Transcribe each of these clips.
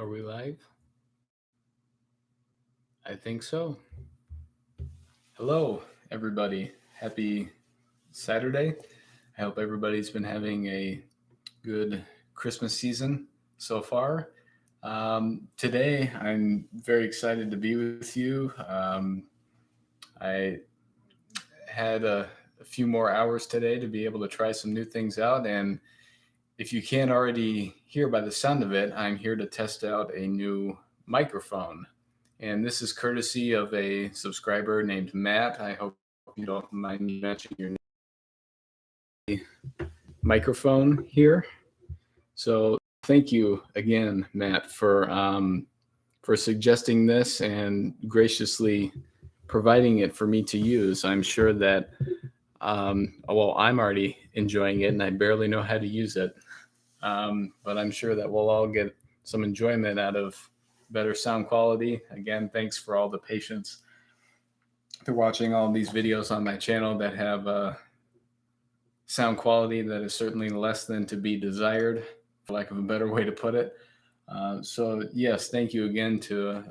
Are we live? I think so. Hello, everybody. Happy Saturday. I hope everybody's been having a good Christmas season so far. Today, I'm very excited to be with you. I had a few more hours today to be able to try some new things out. And if you can't already hear by the sound of it, I'm here to test out a new microphone. And this is courtesy of a subscriber named Matt. I hope you don't mind me mentioning your microphone here. So thank you again, Matt, for suggesting this and graciously providing it for me to use. I'm sure that I'm already enjoying it, and I barely know how to use it. But I'm sure that we'll all get some enjoyment out of better sound quality. Again, thanks for all the patience through watching all these videos on my channel that have sound quality that is certainly less than to be desired, for lack of a better way to put it. So yes, thank you again to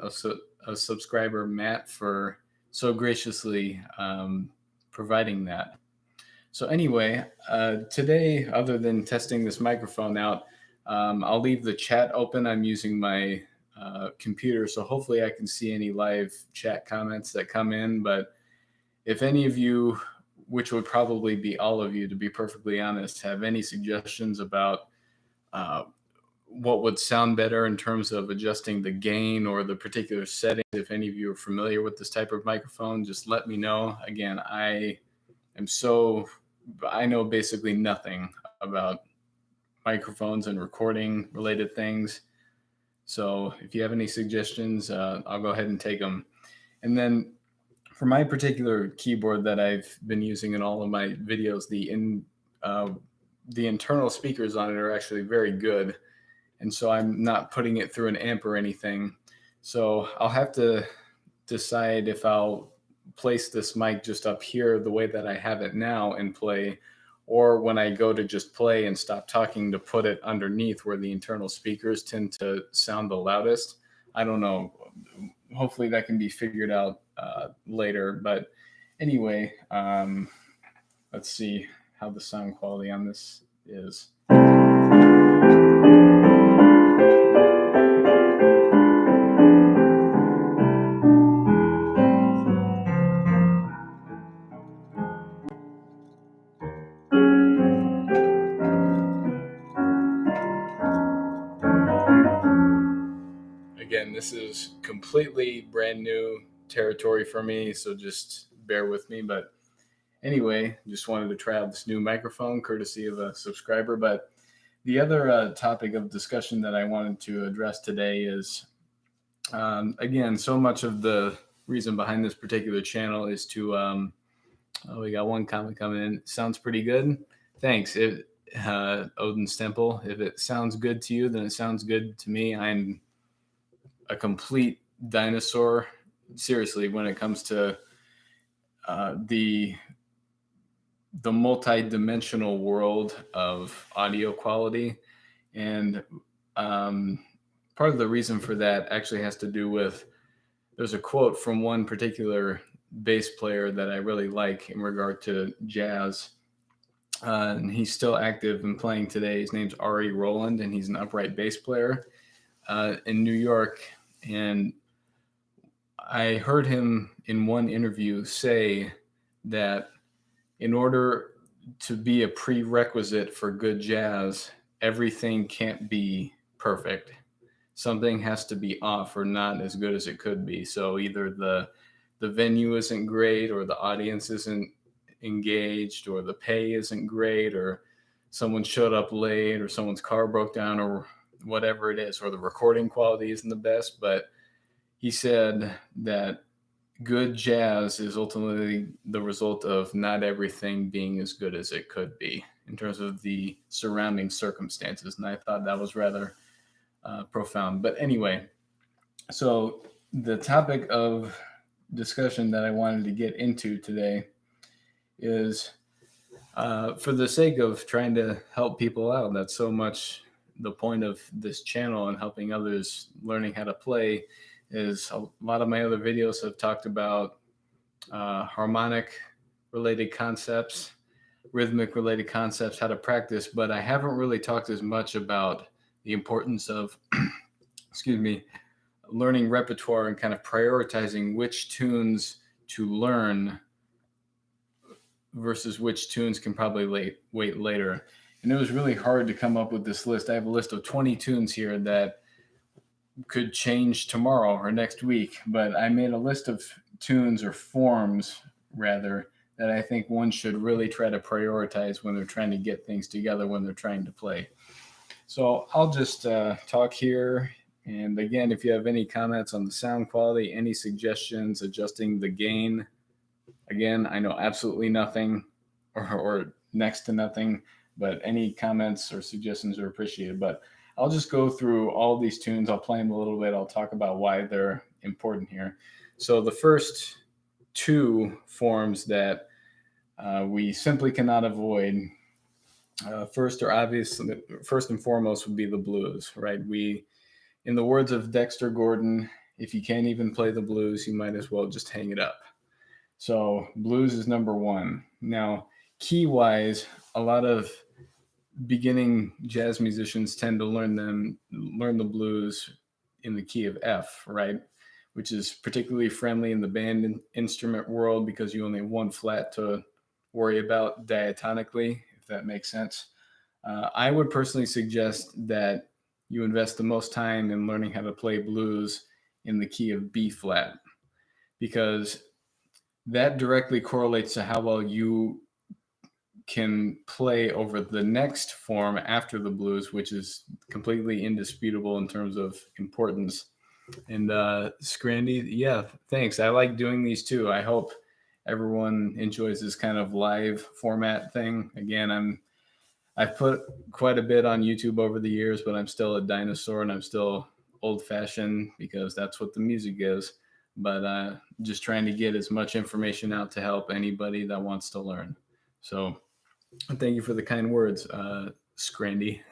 a subscriber, Matt, for so graciously providing that. So anyway, today, other than testing this microphone out, I'll leave the chat open. I'm using my computer, so hopefully I can see any live chat comments that come in. But if any of you, which would probably be all of you, to be perfectly honest, have any suggestions about what would sound better in terms of adjusting the gain or the particular settings, if any of you are familiar with this type of microphone, just let me know. Again, I know basically nothing about microphones and recording related things. So if you have any suggestions, I'll go ahead and take them. And then for my particular keyboard that I've been using in all of my videos, the internal speakers on it are actually very good. And so I'm not putting it through an amp or anything. So I'll have to decide if I'll place this mic just up here the way that I have it now and play, or when I go to just play and stop talking, to put it underneath where the internal speakers tend to sound the loudest. I don't know. Hopefully that can be figured out later. But anyway, let's see how the sound quality on this is. Again, this is completely brand new territory for me, so just bear with me. But anyway, just wanted to try out this new microphone courtesy of a subscriber. But the other topic of discussion that I wanted to address today is, again, so much of the reason behind this particular channel is to, we got one comment coming in. Sounds pretty good. Thanks. Odin's Temple. If it sounds good to you, then it sounds good to me. I'm a complete dinosaur, seriously, when it comes to the multi-dimensional world of audio quality. And part of the reason for that actually has to do with, there's a quote from one particular bass player that I really like in regard to jazz. And he's still active and playing today. His name's Ari Roland, and he's an upright bass player in New York. And I heard him in one interview say that in order to be a prerequisite for good jazz, everything can't be perfect. Something has to be off or not as good as it could be. So either the venue isn't great, or the audience isn't engaged, or the pay isn't great, or someone showed up late, or someone's car broke down, or whatever it is, or the recording quality isn't the best. But he said that good jazz is ultimately the result of not everything being as good as it could be in terms of the surrounding circumstances. And I thought that was rather profound. But anyway, so the topic of discussion that I wanted to get into today is, for the sake of trying to help people out, that's so much the point of this channel and helping others learning how to play is a lot of my other videos have talked about harmonic related concepts, rhythmic related concepts, how to practice, but I haven't really talked as much about the importance of, excuse me, learning repertoire and kind of prioritizing which tunes to learn versus which tunes can probably wait later. And it was really hard to come up with this list. I have a list of 20 tunes here that could change tomorrow or next week, but I made a list of tunes, or forms rather, that I think one should really try to prioritize when they're trying to get things together, when they're trying to play. So I'll just talk here. And again, if you have any comments on the sound quality, any suggestions, adjusting the gain, again, I know absolutely nothing or next to nothing, but any comments or suggestions are appreciated. But I'll just go through all these tunes. I'll play them a little bit. I'll talk about why they're important here. So the first two forms that we simply cannot avoid, first and foremost would be the blues, right? In the words of Dexter Gordon, if you can't even play the blues, you might as well just hang it up. So blues is number one. Now, key-wise, a lot of beginning jazz musicians tend to learn the blues in the key of F, right? Which is particularly friendly in the band instrument world because you only have one flat to worry about diatonically, if that makes sense. I would personally suggest that you invest the most time in learning how to play blues in the key of B flat, because that directly correlates to how well you can play over the next form after the blues, which is completely indisputable in terms of importance. And Scrandy, yeah, thanks. I like doing these too. I hope everyone enjoys this kind of live format thing. Again, I've put quite a bit on YouTube over the years, but I'm still a dinosaur and I'm still old-fashioned because that's what the music is. But just trying to get as much information out to help anybody that wants to learn. So thank you for the kind words, Scrandy.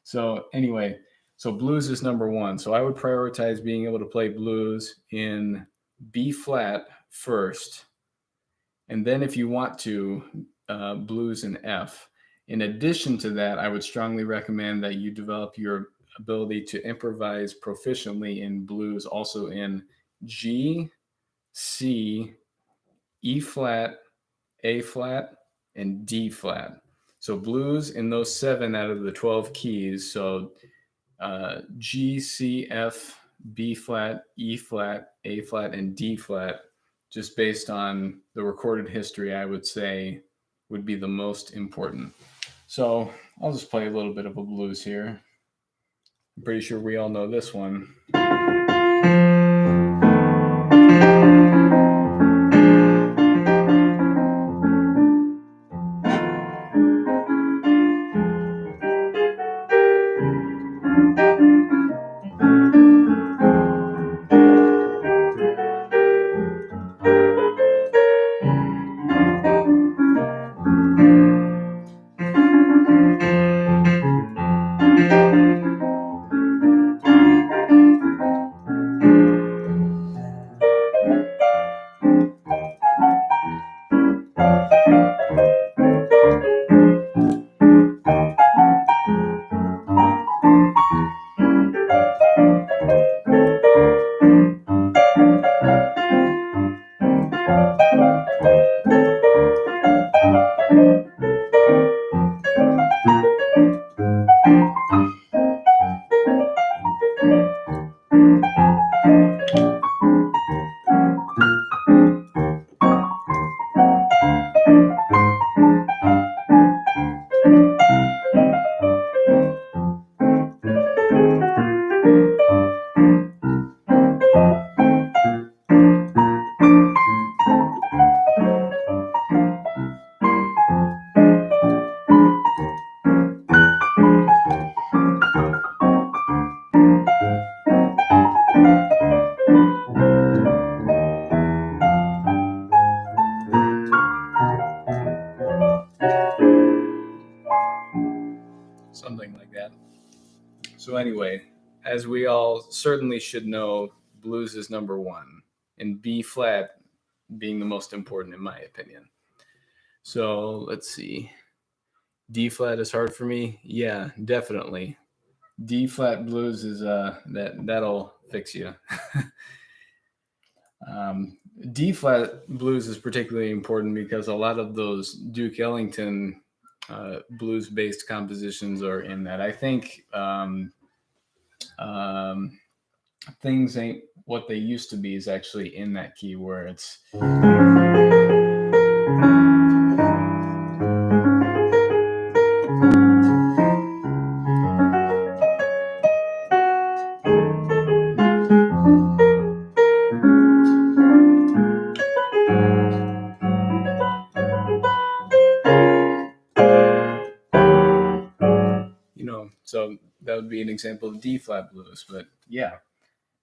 So anyway, so blues is number one. So I would prioritize being able to play blues in B flat first. And then if you want to, blues in F. In addition to that, I would strongly recommend that you develop your ability to improvise proficiently in blues also in G, C, E flat, A flat, and D flat. So blues in those 7 out of the 12 keys. So G, C, F, B flat, E flat, A flat, and D flat, just based on the recorded history, I would say would be the most important. So I'll just play a little bit of a blues here. I'm pretty sure we all know this one. Something like that. So anyway, as we all certainly should know, blues is number one, and B flat being the most important in my opinion. So let's see. D flat is hard for me. Yeah, definitely. D flat blues is that'll fix you. um, D flat blues is particularly important because a lot of those Duke Ellington blues based compositions are in that. I think um, things ain't what they used to be is actually in that key where it's so that would be an example of D flat blues. But yeah,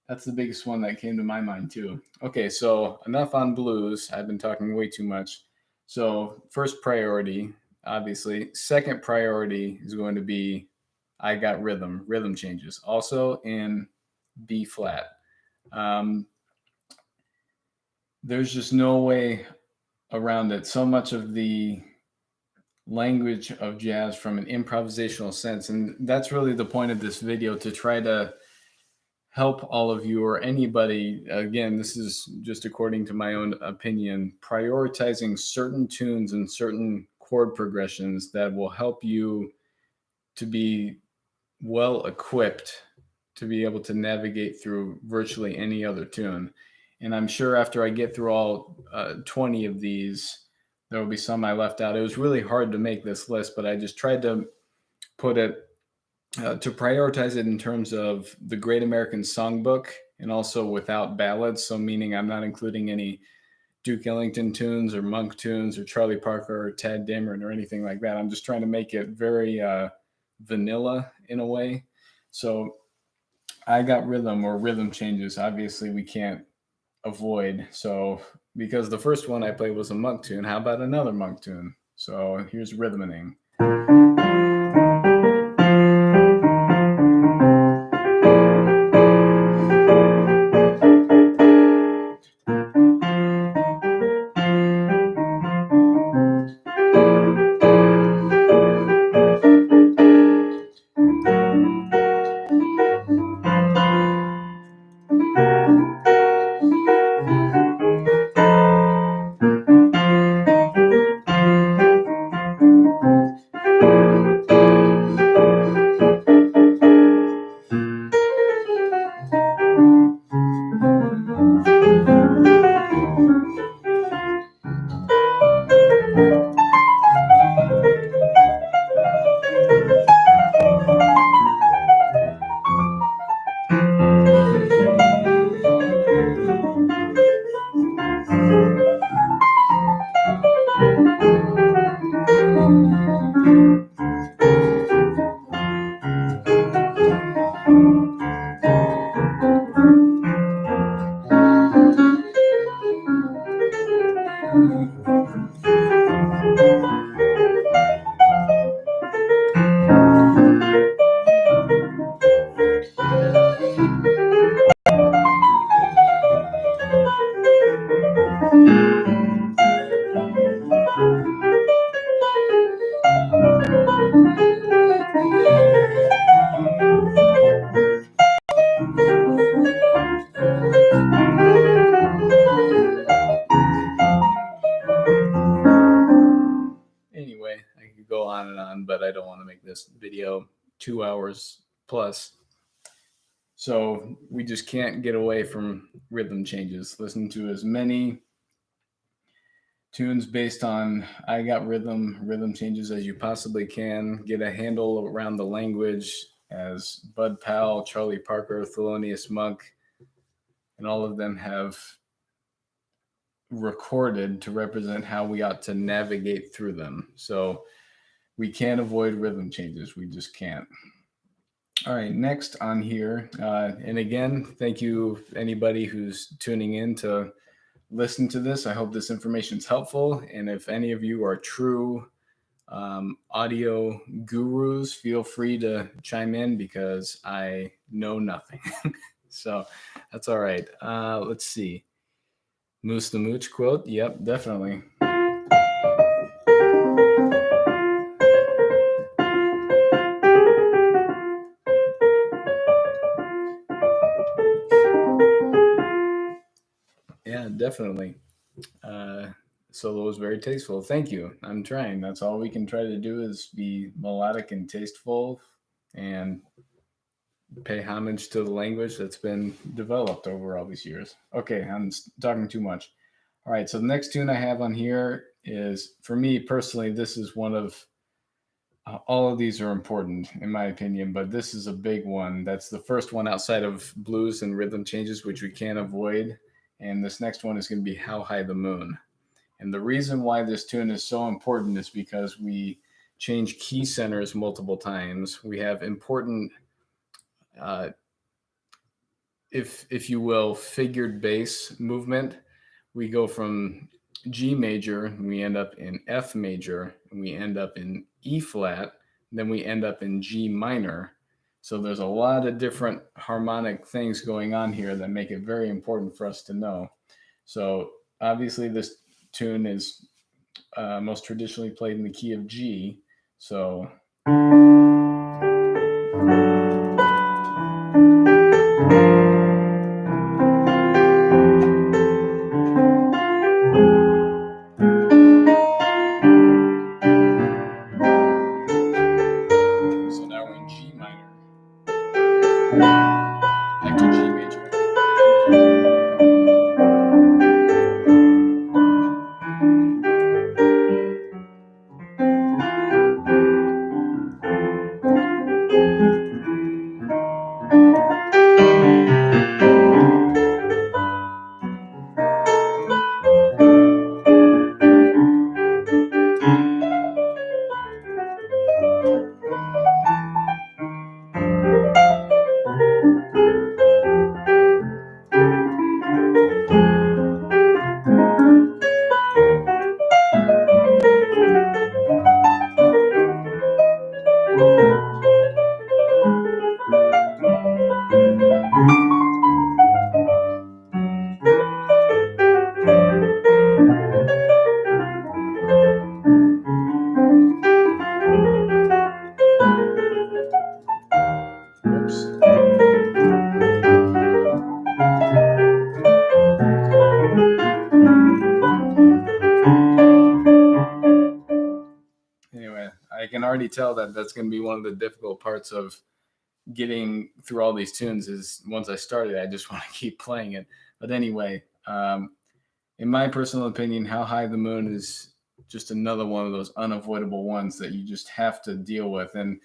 that's the biggest one that came to my mind too. Okay, so enough on blues. I've been talking way too much. So first priority, obviously. Second priority is going to be I got rhythm changes, also in B flat. Um, there's just no way around it. So much of the language of jazz from an improvisational sense, and that's really the point of this video, to try to help all of you or anybody, again, this is just according to my own opinion, prioritizing certain tunes and certain chord progressions that will help you to be well equipped to be able to navigate through virtually any other tune. And I'm sure after I get through all 20 of these, there will be some I left out. It was really hard to make this list, but I just tried to put it to prioritize it in terms of the Great American Songbook and also without ballads. So meaning I'm not including any Duke Ellington tunes or Monk tunes or Charlie Parker or Tad Dameron or anything like that. I'm just trying to make it very vanilla in a way. So I got rhythm or rhythm changes. Obviously we can't avoid. So because the first one I played was a Monk tune, how about another Monk tune? So here's rhythming. Anyway, I could go on and on, but I don't want to make this video 2 hours plus. So we just can't get away from rhythm changes. Listen to as many tunes based on I got rhythm changes as you possibly can. Get a handle around the language as Bud Powell, Charlie Parker, Thelonious Monk, and all of them have recorded to represent how we ought to navigate through them. So we can't avoid rhythm changes. We just can't. All right, next on here. And again, thank you anybody who's tuning in to listen to this. I hope this information is helpful. And if any of you are true Audio gurus, feel free to chime in because I know nothing. So that's all right. Let's see. Moose the Mooch quote. Yep, definitely. Yeah, definitely. Solo was very tasteful. Thank you. I'm trying. That's all we can try to do is be melodic and tasteful and pay homage to the language that's been developed over all these years. Okay, I'm talking too much. All right, so the next tune I have on here is, for me personally, this is one of all of these are important in my opinion, but this is a big one. That's the first one outside of blues and rhythm changes, which we can't avoid. And this next one is going to be How High the Moon. And the reason why this tune is so important is because we change key centers multiple times. We have important, uh, if you will, figured bass movement. We go from G major, and we end up in F major, and we end up in E flat, then we end up in G minor. So there's a lot of different harmonic things going on here that make it very important for us to know. So obviously this tune is most traditionally played in the key of G. So now we're in G minor. Back to G major. Anyway, I can already tell that that's going to be one of the difficult parts of getting through all these tunes is once I started, I just want to keep playing it. But anyway, in my personal opinion, How High the Moon is just another one of those unavoidable ones that you just have to deal with. And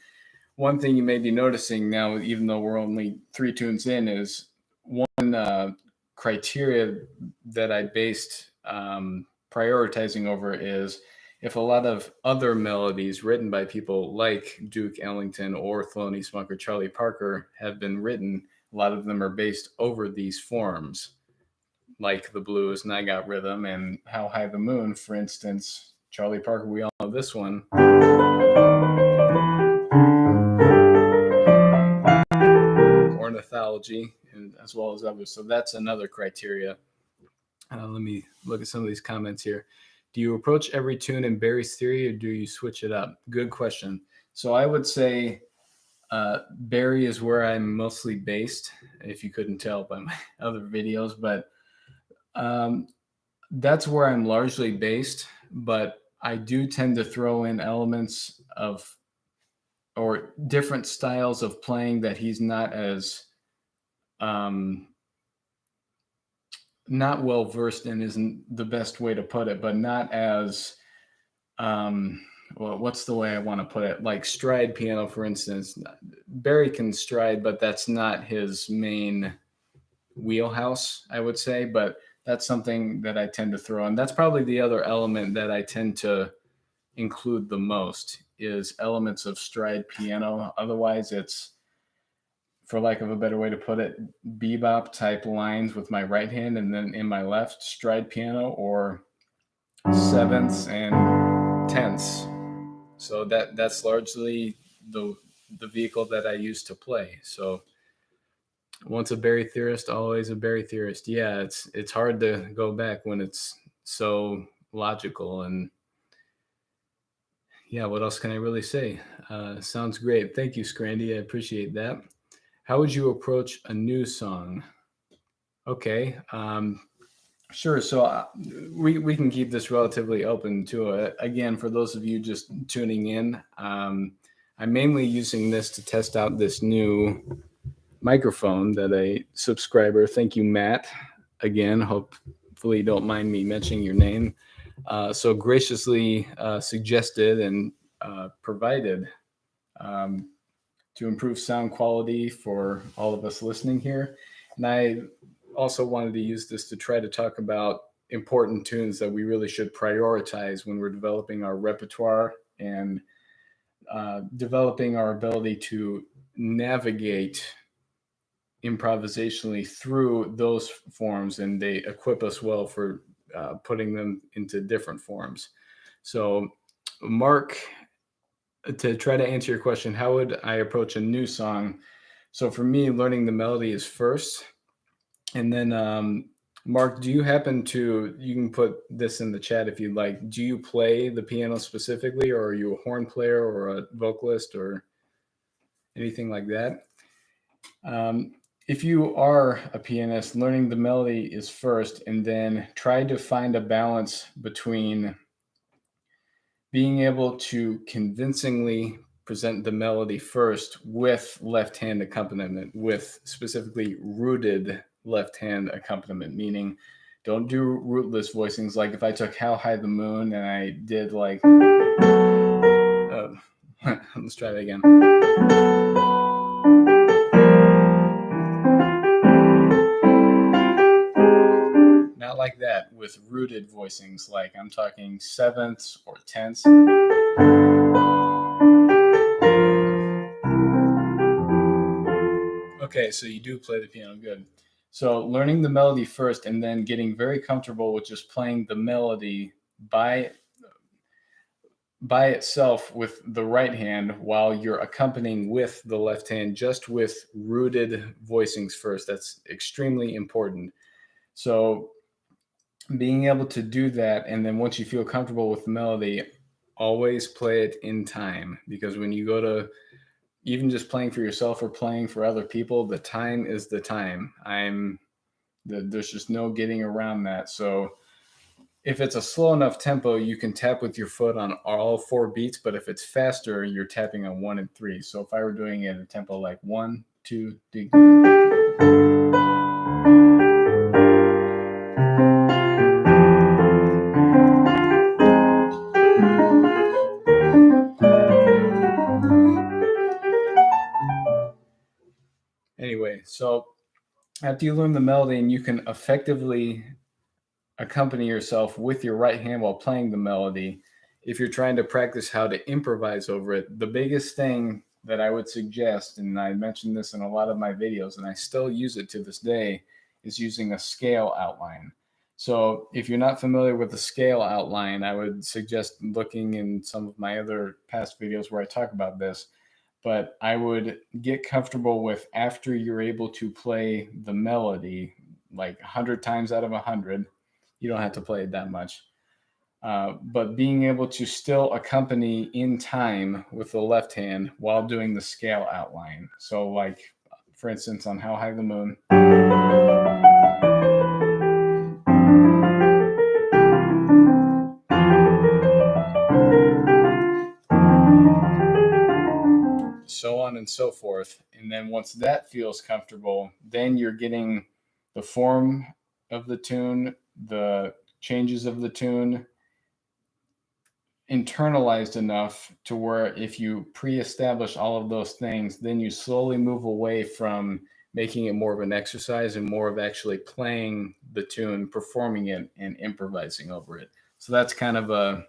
one thing you may be noticing now, even though we're only 3 tunes in, is one criteria that I based prioritizing over is if a lot of other melodies written by people like Duke Ellington or Thelonious Monk or Charlie Parker have been written, a lot of them are based over these forms, like the blues and I Got Rhythm and How High the Moon, for instance. Charlie Parker, we all know this one. Ornithology, and as well as others. So that's another criteria. Let me look at some of these comments here. Do you approach every tune in Barry's theory or do you switch it up? Good question. So I would say Barry is where I'm mostly based, if you couldn't tell by my other videos, but that's where I'm largely based. But I do tend to throw in elements of or different styles of playing that he's not as not well versed in isn't the best way to put it, but not as well, what's the way I want to put it? Like stride piano, for instance. Barry can stride, but that's not his main wheelhouse, I would say. But that's something that I tend to throw in. That's probably the other element that I tend to include the most is elements of stride piano. Otherwise, it's, for lack of a better way to put it, bebop type lines with my right hand, and then in my left, stride piano or sevenths and tenths. So that's largely the vehicle that I use to play. So once a Barry theorist, always a Barry theorist. Yeah, it's hard to go back when it's so logical. And yeah, what else can I really say? Sounds great. Thank you, Scrandy. I appreciate that. How would you approach a new song? Okay, sure. So we can keep this relatively open to it. Again, for those of you just tuning in, I'm mainly using this to test out this new microphone that a subscriber, thank you, Matt, again, hopefully you don't mind me mentioning your name, so graciously suggested and provided um, to improve sound quality for all of us listening here. And I also wanted to use this to try to talk about important tunes that we really should prioritize when we're developing our repertoire and developing our ability to navigate improvisationally through those forms, and they equip us well for putting them into different forms. So, Mark, to try to answer your question, how would I approach a new song? So, for me, learning the melody is first. And then, Mark, do you happen to, you can put this in the chat if you'd like, do you play the piano specifically, or are you a horn player or a vocalist or anything like that? If you are a pianist, learning the melody is first, and then try to find a balance between being able to convincingly present the melody first with left hand accompaniment, with specifically rooted left hand accompaniment, meaning don't do rootless voicings. Like if I took How High the Moon and I did like, let's try that again. Not like that, with rooted voicings, like I'm talking sevenths or tenths. Okay, so you do play the piano, good. So learning the melody first and then getting very comfortable with just playing the melody by itself with the right hand while you're accompanying with the left hand, just with rooted voicings first. That's extremely important. So being able to do that, and then once you feel comfortable with the melody, always play it in time, because when you go to even just playing for yourself or playing for other people, the time is the time. There's just no getting around that. So if it's a slow enough tempo, you can tap with your foot on all 4 beats, but if it's faster, you're tapping on 1 and 3. So if I were doing it at a tempo like 1, 2, 3. Anyway, so after you learn the melody and you can effectively accompany yourself with your right hand while playing the melody, if you're trying to practice how to improvise over it, the biggest thing that I would suggest, and I mentioned this in a lot of my videos and I still use it to this day, is using a scale outline. So if you're not familiar with the scale outline, I would suggest looking in some of my other past videos where I talk about this. But I would get comfortable with, after you're able to play the melody like 100 times out of 100, you don't have to play it that much. But being able to still accompany in time with the left hand while doing the scale outline. So like, for instance, on How High the Moon. So on and so forth. And then once that feels comfortable, then you're getting the form of the tune, the changes of the tune internalized enough to where if you pre-establish all of those things, then you slowly move away from making it more of an exercise and more of actually playing the tune, performing it, and improvising over it. So that's kind of a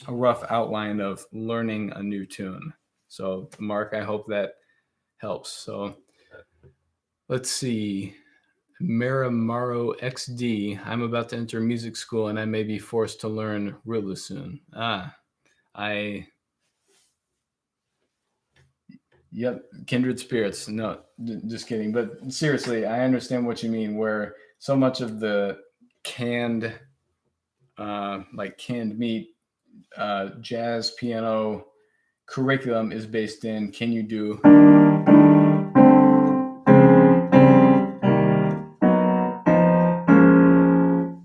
rough outline of learning a new tune. So Mark, I hope that helps. So let's see. Maramaro XD. I'm about to enter music school and I may be forced to learn really soon. I Yep, kindred spirits. No, just kidding. But seriously, I understand what you mean. Where so much of the canned, like canned meat, jazz piano curriculum is based in can you do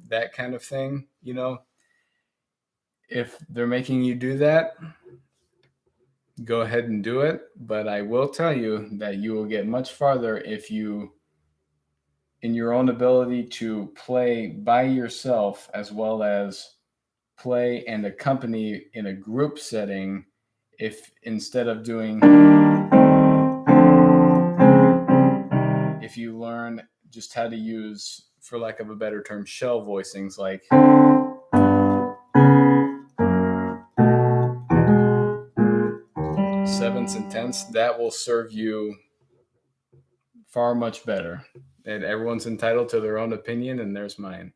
that kind of thing. If they're making you do that, go ahead and do it. But I will tell you that you will get much farther if you, in your own ability to play by yourself as well as play and accompany in a group setting, if instead of doing, if you learn just how to use, for lack of a better term, shell voicings like sevenths and tenths, that will serve you far much better. And everyone's entitled to their own opinion, and there's mine.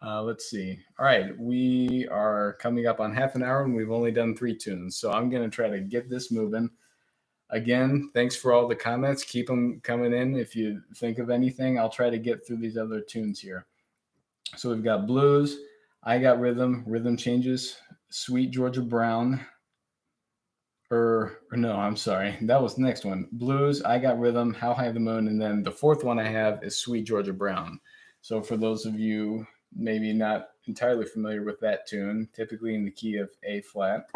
Let's see. All right, we are coming up on half an hour, and we've only done 3 tunes. So I'm going to try to get this moving. Again, thanks for all the comments. Keep them coming in. If you think of anything, I'll try to get through these other tunes here. So we've got blues. I Got Rhythm, Rhythm Changes, Sweet Georgia Brown. Or no, I'm sorry. That was the next one. Blues, I Got Rhythm, How High the Moon, and then the fourth one I have is Sweet Georgia Brown. So for those of you maybe not entirely familiar with that tune, typically in the key of A flat.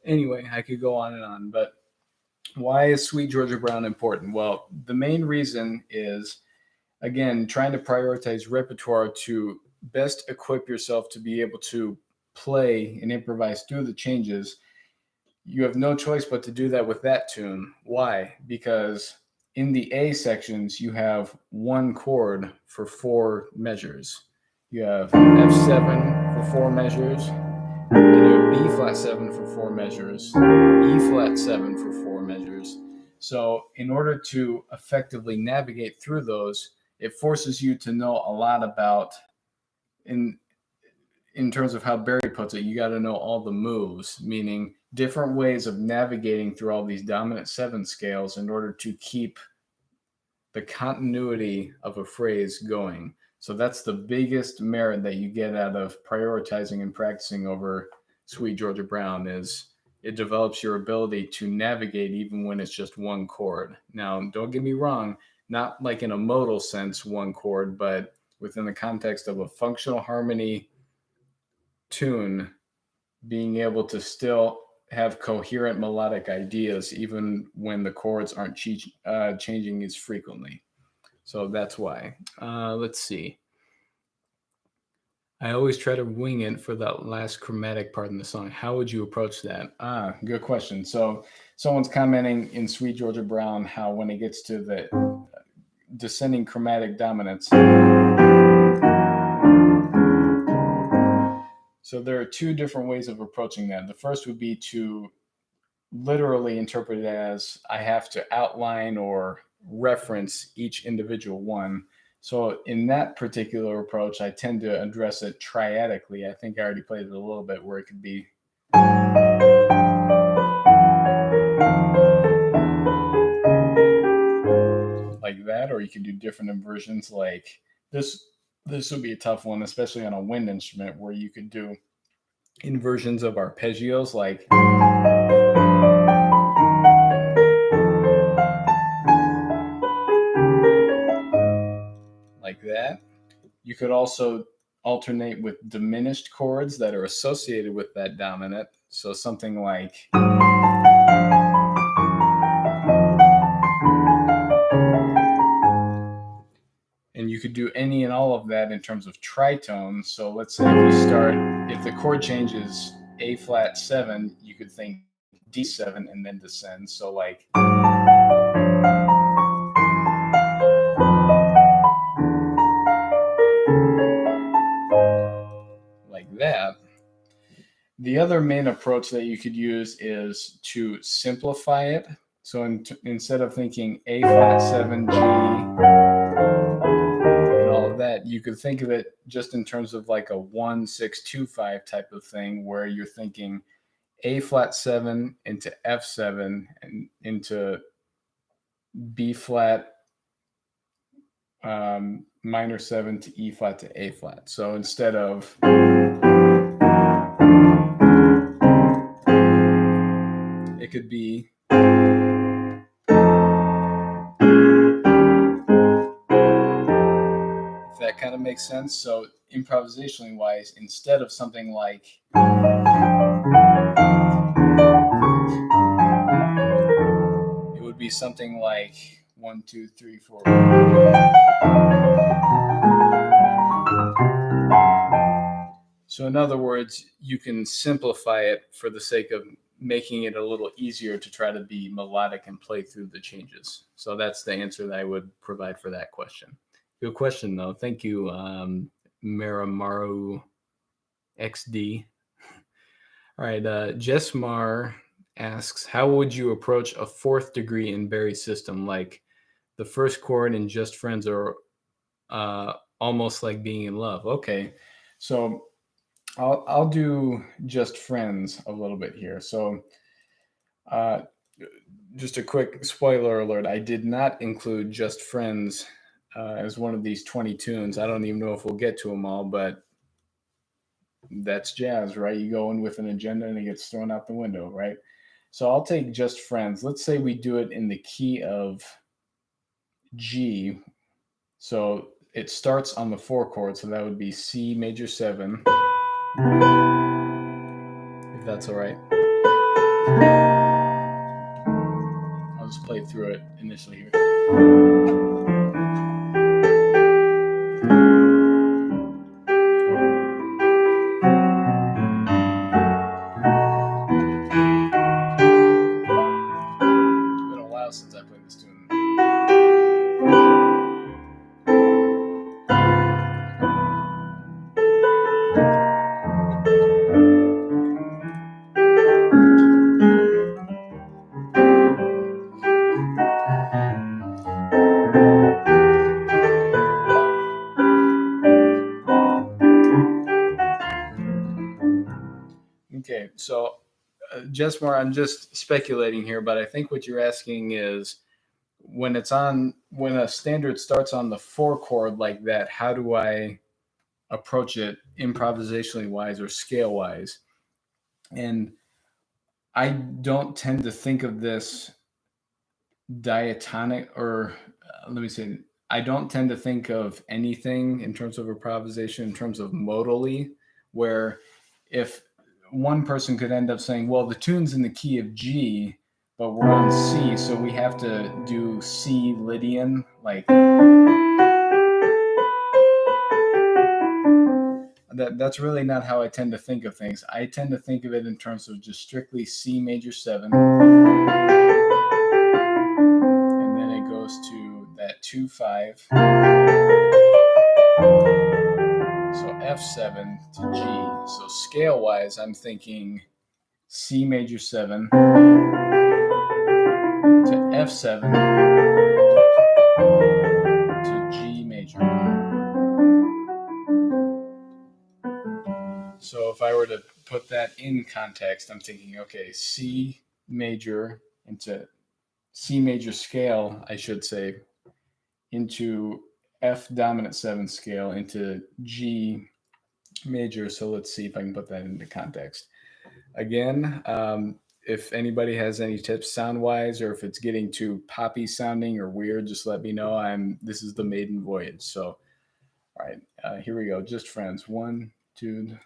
Anyway, I could go on and on, but why is Sweet Georgia Brown important? Well, the main reason is, again, trying to prioritize repertoire to best equip yourself to be able to play and improvise through the changes. You have no choice but to do that with that tune. Why? Because in the A sections, you have one chord for 4 measures. You have F7 for 4 measures, then you have B flat 7 for 4 measures, E flat 7 for 4 measures. So in order to effectively navigate through those, it forces you to know a lot about, in terms of how Barry puts it, you got to know all the moves, meaning different ways of navigating through all these dominant 7 scales in order to keep the continuity of a phrase going. So that's the biggest merit that you get out of prioritizing and practicing over Sweet Georgia Brown, is it develops your ability to navigate even when it's just one chord. Now, don't get me wrong, not like in a modal sense, one chord, but within the context of a functional harmony tune, being able to still have coherent melodic ideas even when the chords aren't changing as frequently. So that's why. Let's see. I always try to wing it for that last chromatic part in the song. How would you approach that? Good question. So someone's commenting in Sweet Georgia Brown how when it gets to the descending chromatic dominance. So there are 2 different ways of approaching that. The first would be to literally interpret it as I have to outline or reference each individual one. So in that particular approach, I tend to address it triadically. I think I already played it a little bit, where it could be like that, or you could do different inversions like this would be a tough one, especially on a wind instrument where you could do inversions of arpeggios like that. You could also alternate with diminished chords that are associated with that dominant. So something like and you could do any and all of that in terms of tritones. So let's say if the chord change is A flat 7, you could think D7 and then descend. So like that. The other main approach that you could use is to simplify it. So instead of thinking A flat 7, G, and all of that, you could think of it just in terms of like a 1, 6, 2, 5 type of thing where you're thinking A flat 7 into F7 and into B flat minor 7 to E flat to A flat. So instead of it could be if that kind of makes sense. So improvisationally wise, instead of something like it would be something like 1, 2, 3, 4. So in other words, you can simplify it for the sake of making it a little easier to try to be melodic and play through the changes. So that's the answer that I would provide for that question. Good question, though. Thank you, Maramaru XD. All right, Jesmar asks, how would you approach a fourth degree in Barry's system? Like the first chord in Just Friends are almost like being in love. Okay, so I'll do Just Friends a little bit here. So just a quick spoiler alert, I did not include Just Friends as one of these 20 tunes. I don't even know if we'll get to them all, but that's jazz, right? You go in with an agenda and it gets thrown out the window, right? So I'll take Just Friends. Let's say we do it in the key of G. So it starts on the 4 chord, so that would be C major 7, if that's all right. I'll just play through it initially here. It's been a while since I played this tune. Okay, so Jesmar, I'm just speculating here, but I think what you're asking is when a standard starts on the 4 chord like that, how do I approach it improvisationally wise or scale wise? And I don't tend to think of this diatonic or let me say, I don't tend to think of anything in terms of improvisation in terms of modally, where if one person could end up saying, well, the tune's in the key of G, but we're on C, so we have to do C Lydian, like that's really not how I tend to think of things. I tend to think of it in terms of just strictly C major 7, and then it goes to that 2 5. So F7 to G. So scale wise, I'm thinking C major 7 to F7 to G major. So if I were to put that in context, I'm thinking, okay, C major into C major scale, I should say, into F dominant 7 scale into G major. So let's see if I can put that into context. Again, if anybody has any tips sound wise, or if it's getting too poppy sounding or weird, just let me know. This is the maiden voyage. So, all right, here we go. Just friends. 1, 2.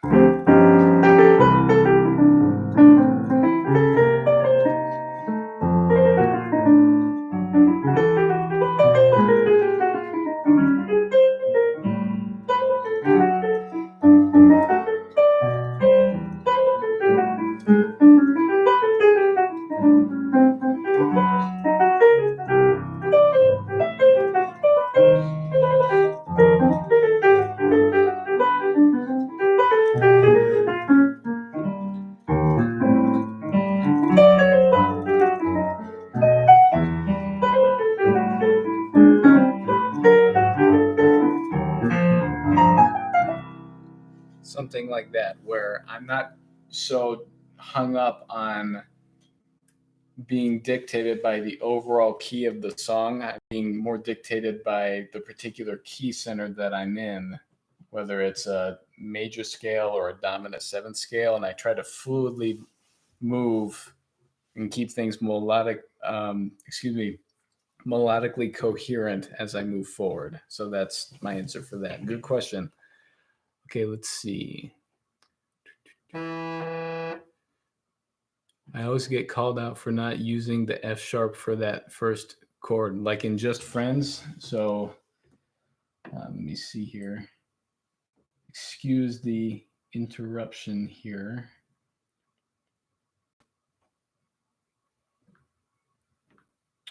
Something like that, where I'm not so hung up on being dictated by the overall key of the song. I'm being more dictated by the particular key center that I'm in, whether it's a major scale or a dominant 7th scale, and I try to fluidly move and keep things melodically coherent as I move forward. So that's my answer for that. Good question. Okay, let's see. I always get called out for not using the F sharp for that first chord, like in Just Friends. So let me see here. Excuse the interruption here.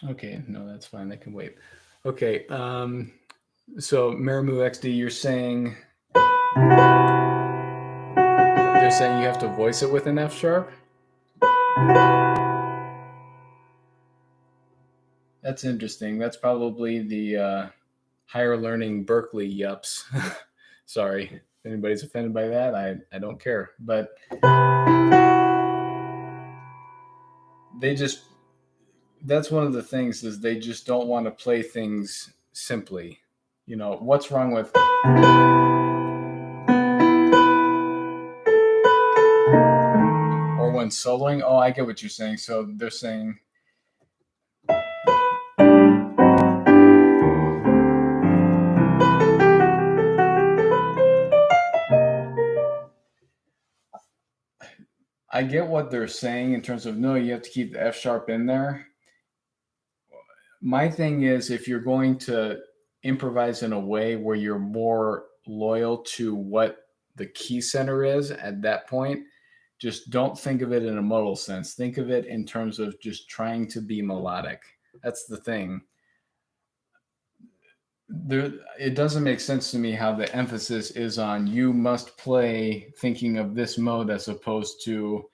Okay, no, that's fine. That can wait. Okay, so Maramu XD, you're saying they're saying you have to voice it with an F sharp? That's interesting. That's probably the higher learning Berkeley yups. Sorry, if anybody's offended by that, I don't care. But that's one of the things, is they just don't want to play things simply. You know, what's wrong with or when soloing? Oh, I get what you're saying. So they're saying I get what they're saying in terms of, no, you have to keep the F sharp in there. My thing is, if you're going to improvise in a way where you're more loyal to what the key center is at that point, just don't think of it in a modal sense. Think of it in terms of just trying to be melodic. That's the thing. It doesn't make sense to me how the emphasis is on you must play thinking of this mode, as opposed to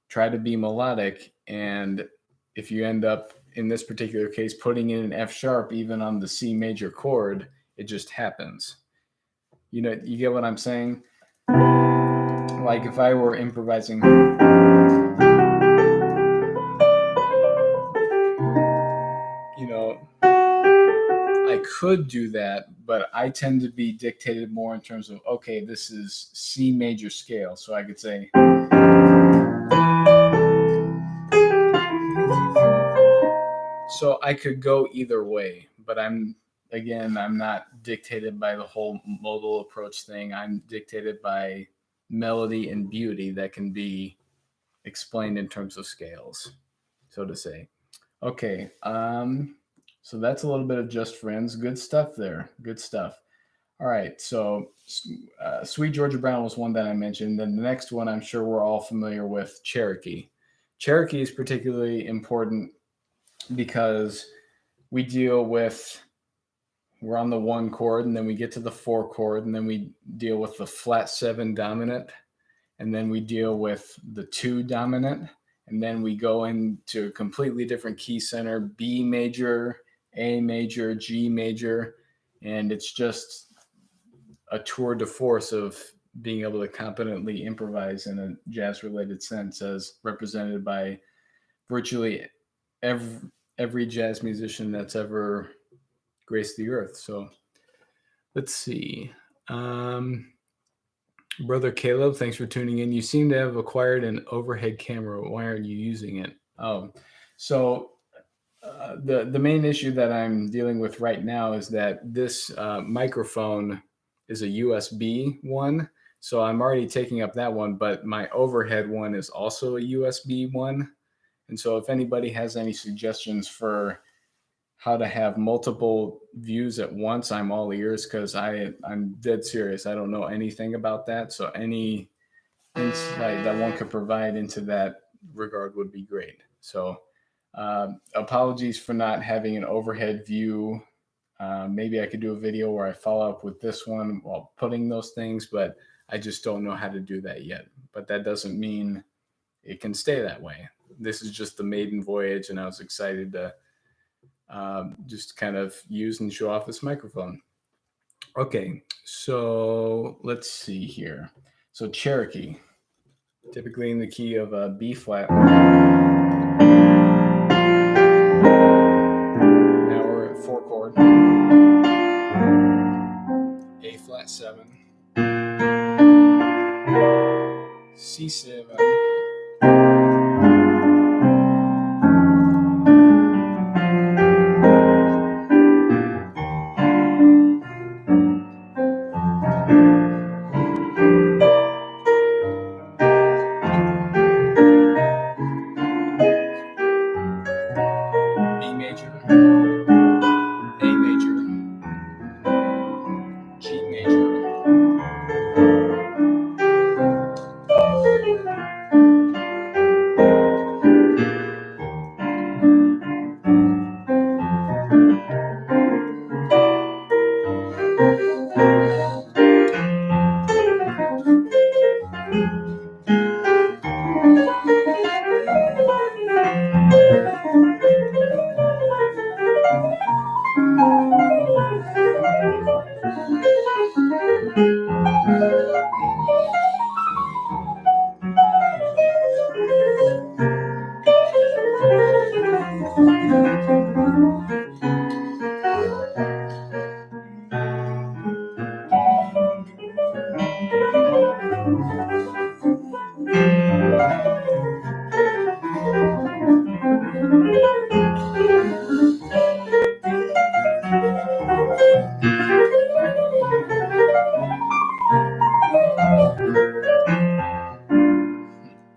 try to be melodic. And if you end up, in this particular case, putting in an F sharp even on the C major chord, it just happens. You know, you get what I'm saying? Like if I were improvising, you know, I could do that, but I tend to be dictated more in terms of, okay, this is C major scale. So I could say, so I could go either way, but I'm not dictated by the whole modal approach thing. I'm dictated by melody and beauty that can be explained in terms of scales, so to say. Okay, so that's a little bit of Just Friends. Good stuff there. Good stuff. All right, so Sweet Georgia Brown was one that I mentioned. Then the next one, I'm sure we're all familiar with, Cherokee. Cherokee is particularly important because we're on the 1 chord, and then we get to the 4 chord, and then we deal with the flat 7 dominant, and then we deal with the 2 dominant, and then we go into a completely different key center, B major, A major, G major, and it's just a tour de force of being able to competently improvise in a jazz-related sense, as represented by virtually every jazz musician that's ever graced the earth. So Let's see. Brother Caleb, thanks for tuning in. You seem to have acquired an overhead camera. Why aren't you using it? So the main issue that I'm dealing with right now is that this microphone is a USB one. So I'm already taking up that one, but my overhead one is also a USB one. And so if anybody has any suggestions for how to have multiple views at once, I'm all ears, because I'm dead serious. I don't know anything about that. So any insight that one could provide into that regard would be great. So apologies for not having an overhead view. Maybe I could do a video where I follow up with this one while putting those things, but I just don't know how to do that yet. But that doesn't mean it can stay that way. This is just the maiden voyage, and I was excited to just kind of use and show off this microphone. Okay, so let's see here. So Cherokee, typically in the key of a B flat. Now we're at 4 chord. A flat 7. C7. B major. A major. G major.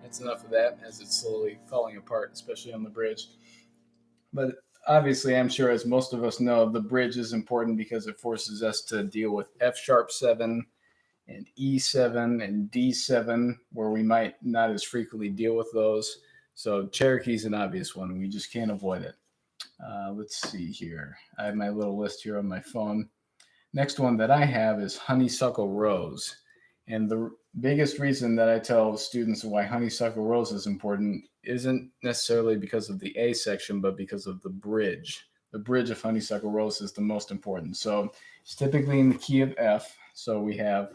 That's enough of that, as it's slowly falling apart, especially on the bridge. But obviously, I'm sure, as most of us know, the bridge is important because it forces us to deal with F sharp 7 and E7 and D7, where we might not as frequently deal with those. So Cherokee's an obvious one. We just can't avoid it. Let's see here. I have my little list here on my phone. Next one that I have is honeysuckle rose. And the biggest reason that I tell students why honeysuckle rose is important isn't necessarily because of the A section, but because of the bridge. The bridge of honeysuckle rose is the most important. So it's typically in the key of F. So we have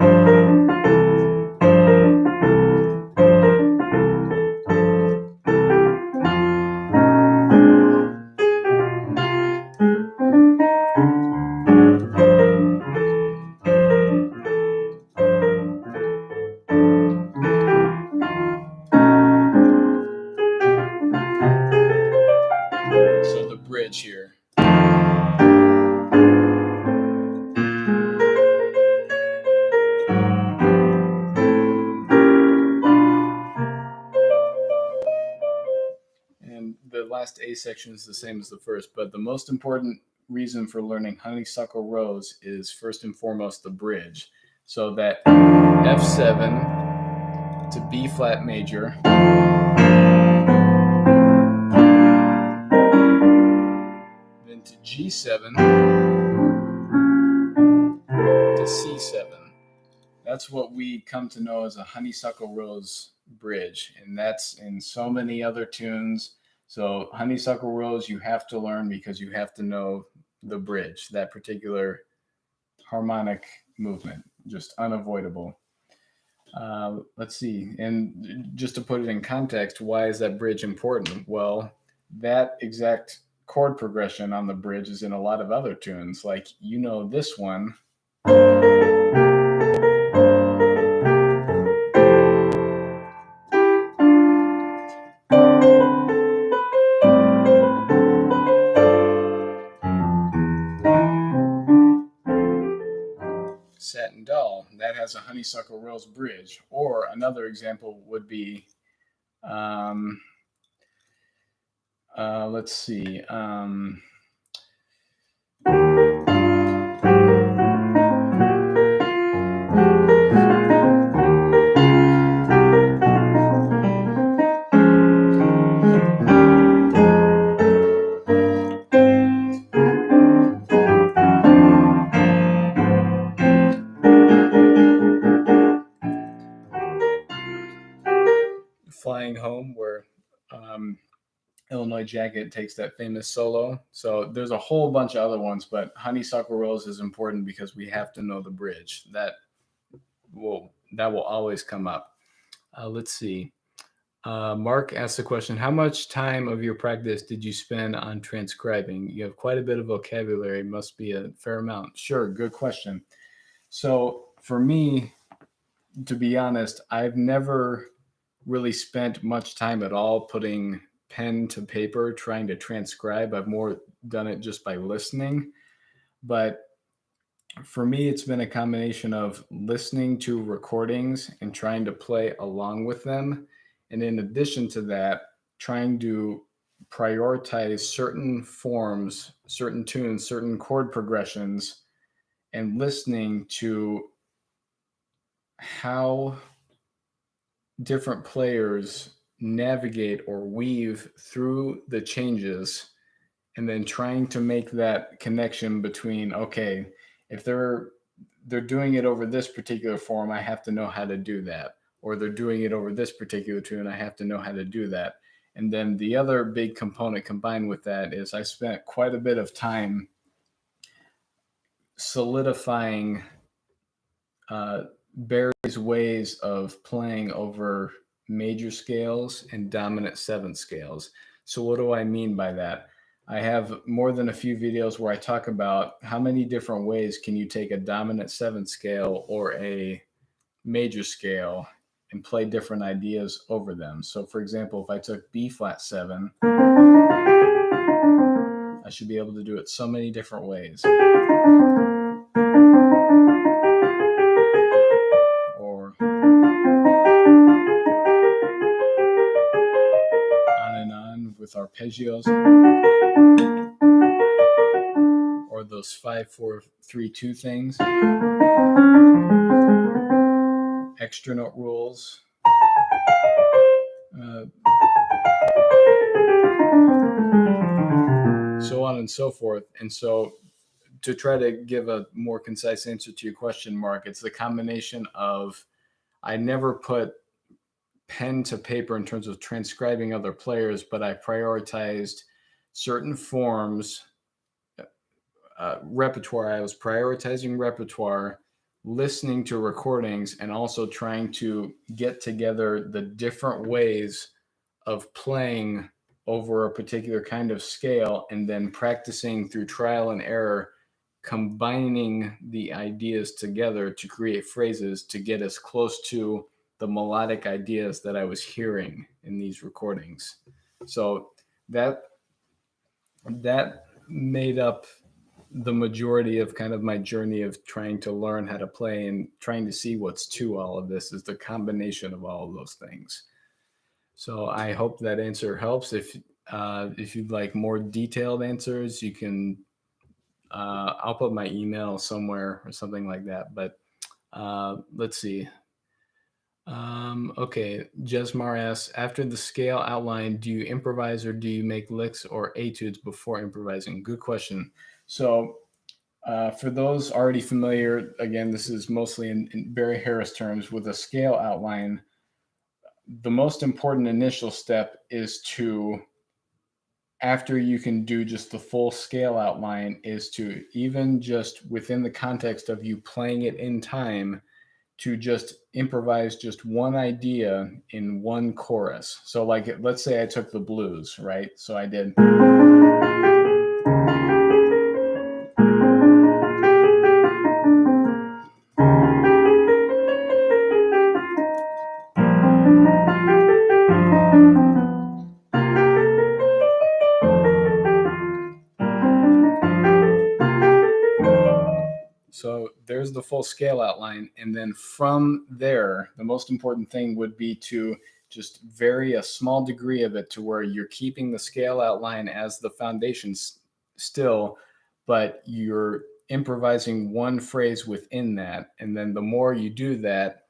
the bridge here. And the last A section is the same as the first, but the most important reason for learning honeysuckle rose is first and foremost the bridge. So that F7 to B flat major, then to G7 to C7. That's what we come to know as a honeysuckle rose bridge, and that's in so many other tunes. So honeysuckle rose you have to learn because you have to know the bridge, that particular harmonic movement, just unavoidable. Let's see. And just to put it in context, why is that bridge important? Well, that exact chord progression on the bridge is in a lot of other tunes. Like, this one. Satin Doll, that has a honeysuckle rose bridge. Or another example would be, um, let's see, Flying Home, where Illinois Jacket takes that famous solo. So there's a whole bunch of other ones, but Honeysuckle Rose is important because we have to know the bridge. That will always come up. Let's see. Mark asked the question, how much time of your practice did you spend on transcribing? You have quite a bit of vocabulary, must be a fair amount. Sure, good question. So for me, to be honest, I've never really spent much time at all putting pen to paper trying to transcribe. I've more done it just by listening. But for me, it's been a combination of listening to recordings and trying to play along with them. And in addition to that, trying to prioritize certain forms, certain tunes, certain chord progressions, and listening to how different players navigate or weave through the changes, and then trying to make that connection between, okay, if they're doing it over this particular form, I have to know how to do that, or they're doing it over this particular tune, I have to know how to do that. And then the other big component combined with that is I spent quite a bit of time solidifying Barry's ways of playing over major scales and dominant seventh scales. So what do I mean by that? I have more than a few videos where I talk about how many different ways can you take a dominant seventh scale or a major scale and play different ideas over them. So for example, if I took B flat 7, I should be able to do it so many different ways. Or on and on with arpeggios. Or those 5-4-3-2 things. Extra note rules. So on and so forth. And so to try to give a more concise answer to your question, Mark, it's the combination of, I never put pen to paper in terms of transcribing other players, but I prioritized certain forms, repertoire. I was prioritizing repertoire, listening to recordings, and also trying to get together the different ways of playing over a particular kind of scale, and then practicing through trial and error, combining the ideas together to create phrases to get as close to the melodic ideas that I was hearing in these recordings. So that made up the majority of kind of my journey of trying to learn how to play and trying to see what's to all of this, is the combination of all of those things. So I hope that answer helps. If you'd like more detailed answers, you can, I'll put my email somewhere or something like that. But let's see. Okay, Jesmar asks, after the scale outline, do you improvise or do you make licks or etudes before improvising? Good question. So for those already familiar, again, this is mostly in Barry Harris terms. With a scale outline, the most important initial step is to, after you can do just the full scale outline, is to, even just within the context of you playing it in time, to just improvise just one idea in one chorus. So like, let's say I took the blues, right? So I did. there's the full scale outline. And then from there, the most important thing would be to just vary a small degree of it to where you're keeping the scale outline as the foundation still, but you're improvising one phrase within that. And then the more you do that,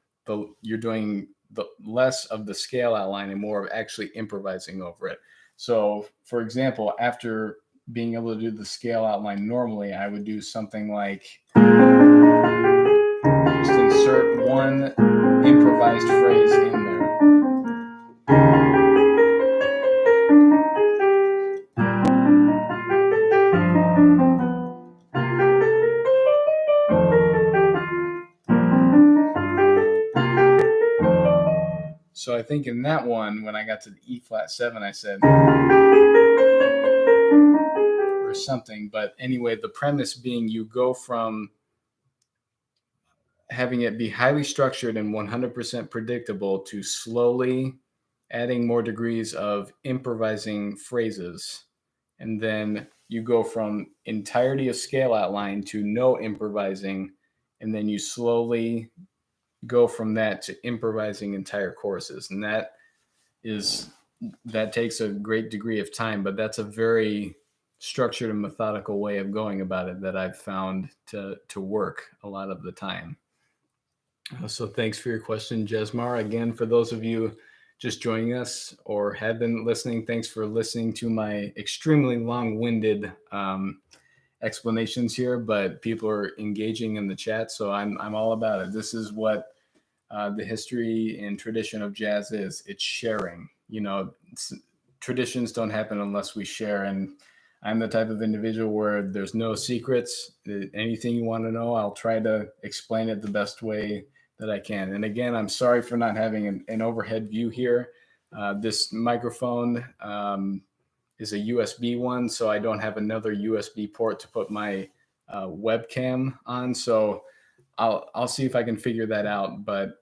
you're doing the less of the scale outline and more of actually improvising over it. So, for example, after being able to do the scale outline normally, I would do something like just insert one improvised phrase in there. So I think in that one, when I got to the E flat 7, I said, or something. But anyway, the premise being you go from having it be highly structured and 100% predictable to slowly adding more degrees of improvising phrases. And then you go from entirety of scale outline to no improvising. And then you slowly go from that to improvising entire courses. And that takes a great degree of time, but that's a very structured and methodical way of going about it that I've found to work a lot of the time. So thanks for your question, Jesmar. Again, for those of you just joining us or have been listening, thanks for listening to my extremely long-winded explanations here, but people are engaging in the chat, so I'm all about it. This is what the history and tradition of jazz is. It's sharing. Traditions don't happen unless we share, and I'm the type of individual where there's no secrets. Anything you want to know, I'll try to explain it the best way that I can. And again, I'm sorry for not having an overhead view here. This microphone is a USB one, so I don't have another USB port to put my webcam on. So I'll see if I can figure that out. But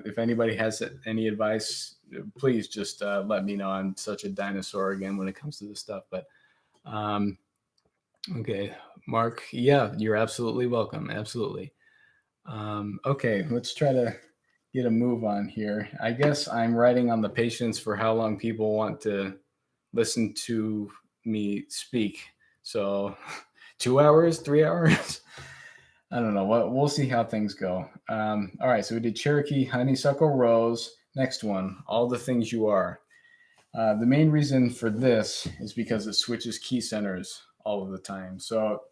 if anybody has any advice, please just let me know. I'm such a dinosaur again when it comes to this stuff. But okay, Mark, yeah, you're absolutely welcome. Absolutely. Okay, let's try to get a move on here. I guess I'm writing on the patience for how long people want to listen to me speak. So 2 hours, 3 hours? I don't know. We'll see how things go. All right, so we did Cherokee, honeysuckle, rose. Next one, all the things you are. The main reason for this is because it switches key centers all of the time. So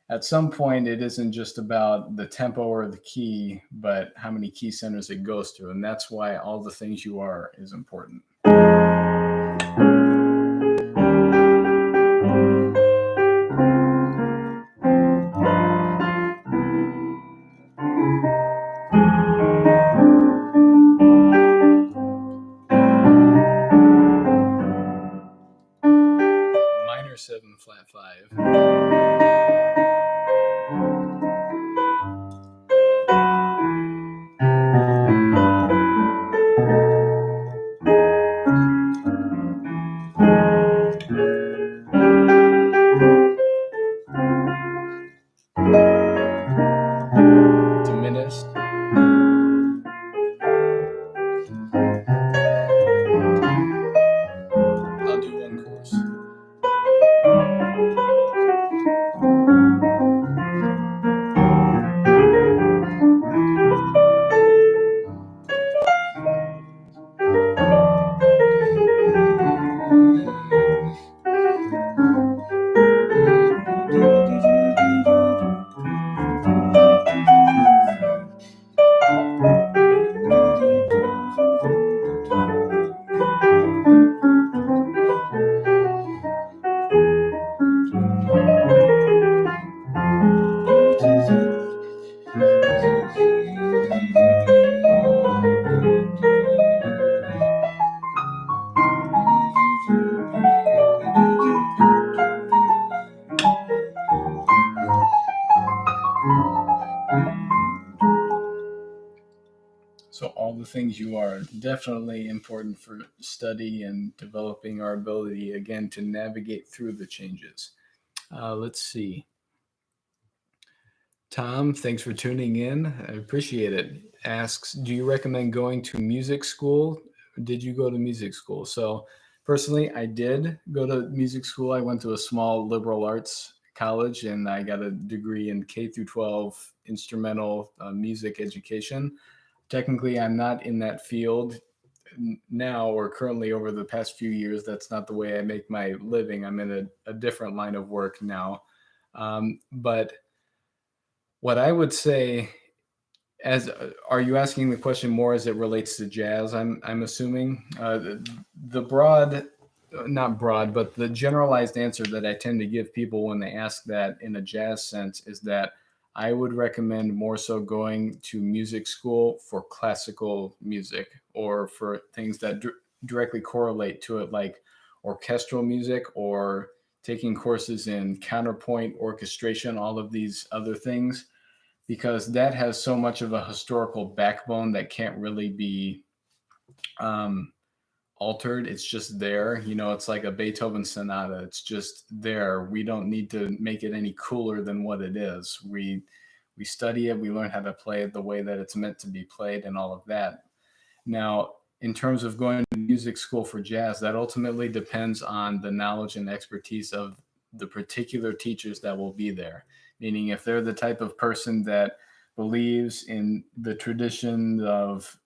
at some point, it isn't just about the tempo or the key, but how many key centers it goes through. And that's why all the things you are is important. Minor 7 flat 5. Diminished. I'll do one course. So all the things you are definitely important for study and developing our ability, again, to navigate through the changes. Let's see. Tom, thanks for tuning in. I appreciate it. Asks, do you recommend going to music school? Did you go to music school? So, personally, I did go to music school. I went to a small liberal arts college and I got a degree in K through 12 instrumental music education. Technically, I'm not in that field now or currently over the past few years. That's not the way I make my living. I'm in a different line of work now. But what I would say, as are you asking the question more as it relates to jazz? I'm assuming the broad, not broad, but the generalized answer that I tend to give people when they ask that in a jazz sense is that I would recommend more so going to music school for classical music or for things that directly correlate to it, like orchestral music or taking courses in counterpoint orchestration, all of these other things, because that has so much of a historical backbone that can't really be um, altered. It's just there. You know, it's like a Beethoven sonata. It's just there. We don't need to make it any cooler than what it is. We study it. We learn how to play it the way that it's meant to be played, and all of that. Now, in terms of going to music school for jazz, that ultimately depends on the knowledge and expertise of the particular teachers that will be there. Meaning, if they're the type of person that believes in the tradition of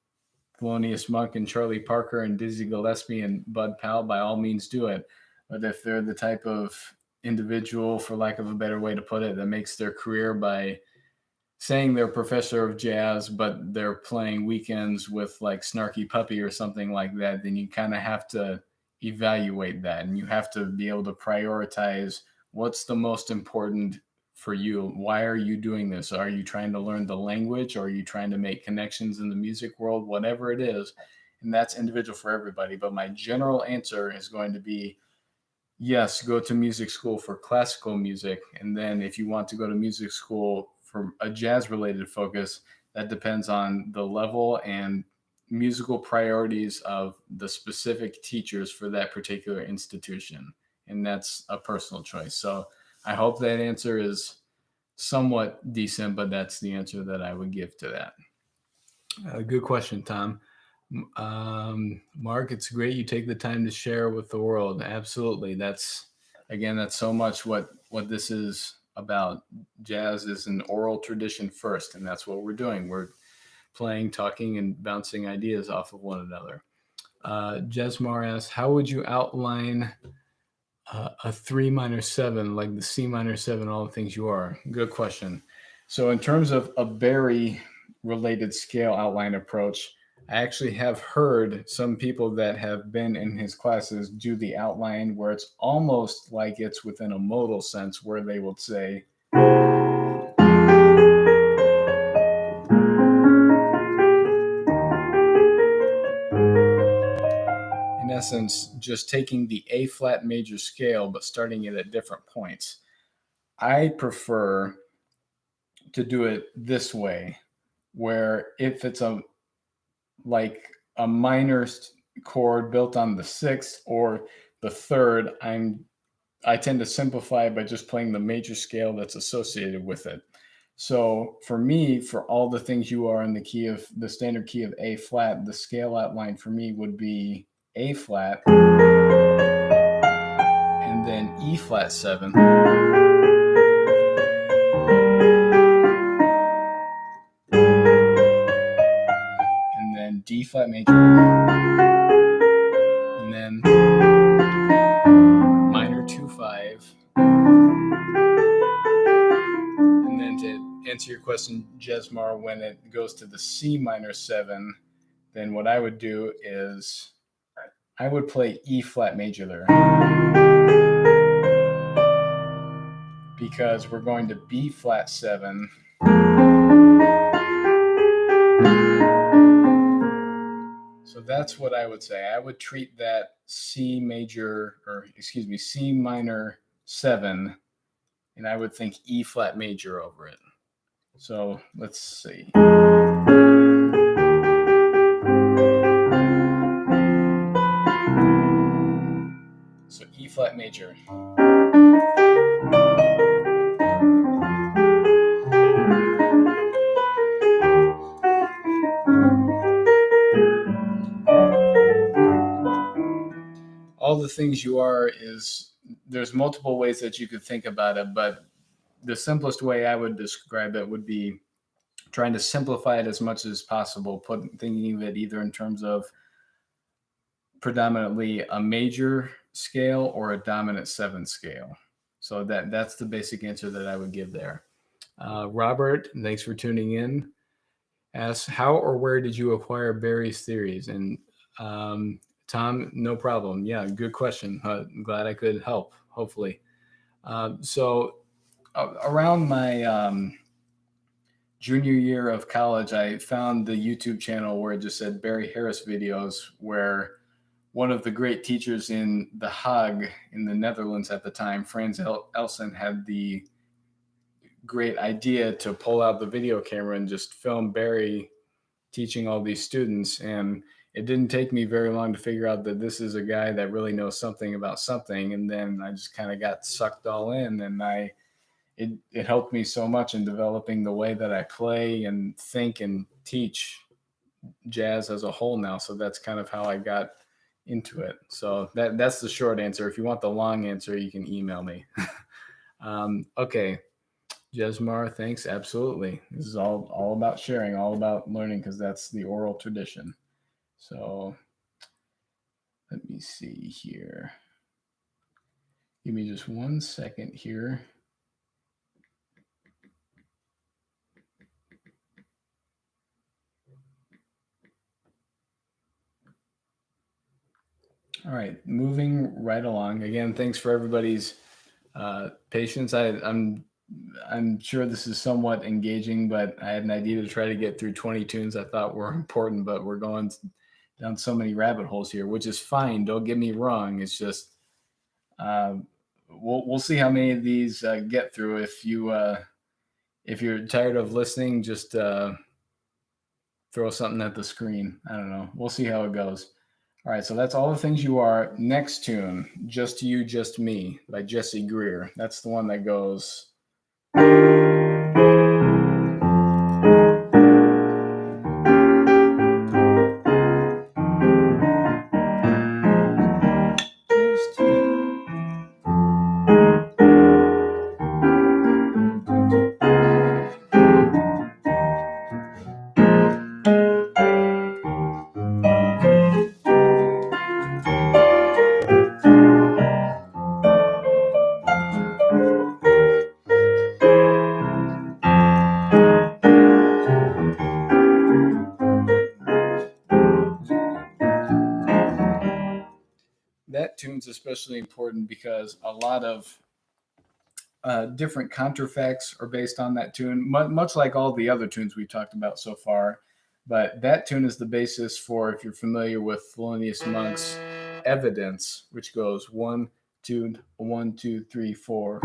Thelonious Monk and Charlie Parker and Dizzy Gillespie and Bud Powell, by all means do it. But if they're the type of individual, for lack of a better way to put it, that makes their career by saying they're a professor of jazz, but they're playing weekends with like Snarky Puppy or something like that, then you kind of have to evaluate that and you have to be able to prioritize what's the most important for you. Why are you doing this? Are you trying to learn the language? Or are you trying to make connections in the music world? Whatever it is. And that's individual for everybody. But my general answer is going to be yes, go to music school for classical music. And then if you want to go to music school for a jazz related focus, that depends on the level and musical priorities of the specific teachers for that particular institution. And that's a personal choice. So I hope that answer is somewhat decent, but that's the answer that I would give to that. Good question, Tom. Mark, it's great you take the time to share with the world. Absolutely. That's so much what this is about. Jazz is an oral tradition first, and that's what we're doing. We're playing, talking, and bouncing ideas off of one another. Jesmar asks, how would you outline a 3 minor 7, like the C minor 7, all the things you are? Good question. So in terms of a Barry related scale outline approach, I actually have heard some people that have been in his classes do the outline where it's almost like it's within a modal sense, where they will say, in essence, just taking the A flat major scale, but starting it at different points. I prefer to do it this way, where if it's a minor chord built on the sixth or the third, I tend to simplify by just playing the major scale that's associated with it. So for me, for all the things you are in the key of the standard key of A flat, the scale outline for me would be A flat and then E flat 7. And then D flat major. And then minor 2-5. And then to answer your question, Jesmar, when it goes to the C minor 7, then what I would do is I would play E flat major there, because we're going to B flat 7. So that's what I would say. I would treat that C minor 7, and I would think E flat major over it. So let's see. So E flat major. things you are is there's multiple ways that you could think about it, but the simplest way I would describe it would be trying to simplify it as much as possible, thinking of it either in terms of predominantly a major scale or a dominant 7 scale. So that's the basic answer that I would give there. Robert, thanks for tuning in. Asks, how or where did you acquire Barry's theories? And Tom, no problem. Yeah, good question. I'm glad I could help, hopefully. So around my junior year of college, I found the YouTube channel where it just said Barry Harris videos, where one of the great teachers in The Hague in the Netherlands at the time, Frans Elsen, had the great idea to pull out the video camera and just film Barry teaching all these students. And it didn't take me very long to figure out that this is a guy that really knows something about something. And then I just kind of got sucked all in, and it helped me so much in developing the way that I play and think and teach jazz as a whole now. So that's kind of how I got into it. So that's the short answer. If you want the long answer, you can email me. Okay. Jesmar, thanks. Absolutely. This is all about sharing, all about learning, because that's the oral tradition. So let me see here. Give me just 1 second here. All right, moving right along. Again, thanks for everybody's patience. I'm sure this is somewhat engaging, but I had an idea to try to get through 20 tunes I thought were important, but we're going down so many rabbit holes here, which is fine. Don't get me wrong. It's just we'll see how many of these get through. If you're tired of listening, just throw something at the screen. I don't know. We'll see how it goes. All right, so that's All the Things You Are. Next tune, Just You, Just Me by Jesse Greer. That's the one that goes. That tune's especially important because a lot of different contrafacts are based on that tune, much like all the other tunes we've talked about so far. But that tune is the basis for, if you're familiar with Thelonious Monk's Evidence, which goes 1, 2, 1, 2, 3, 4.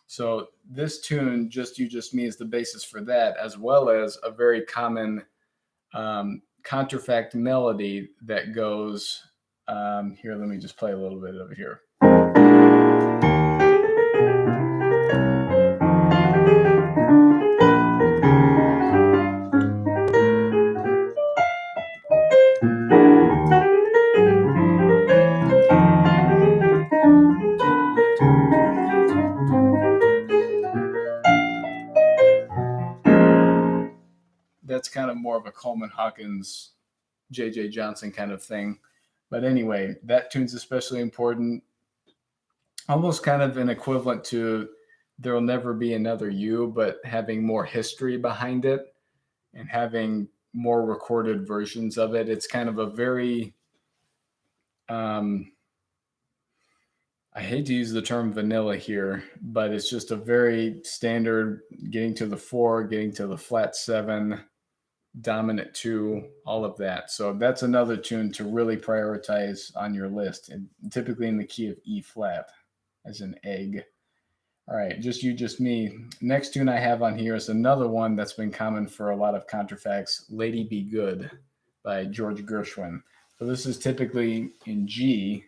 So this tune, Just You, Just Me, is the basis for that, as well as a very common contrafact melody that goes, here, let me just play a little bit of it here. That's kind of more of a Coleman Hawkins, J.J. Johnson kind of thing. But anyway, that tune's especially important. Almost kind of an equivalent to There'll Never Be Another You, but having more history behind it and having more recorded versions of it. It's kind of a very, I hate to use the term vanilla here, but it's just a very standard getting to the 4, getting to the flat 7, dominant 2, all of that. So that's another tune to really prioritize on your list, and typically in the key of E flat, as an egg. All right, Just You, Just Me. Next tune I have on here is another one that's been common for a lot of contrafacts, Lady Be Good by George Gershwin. So this is typically in G.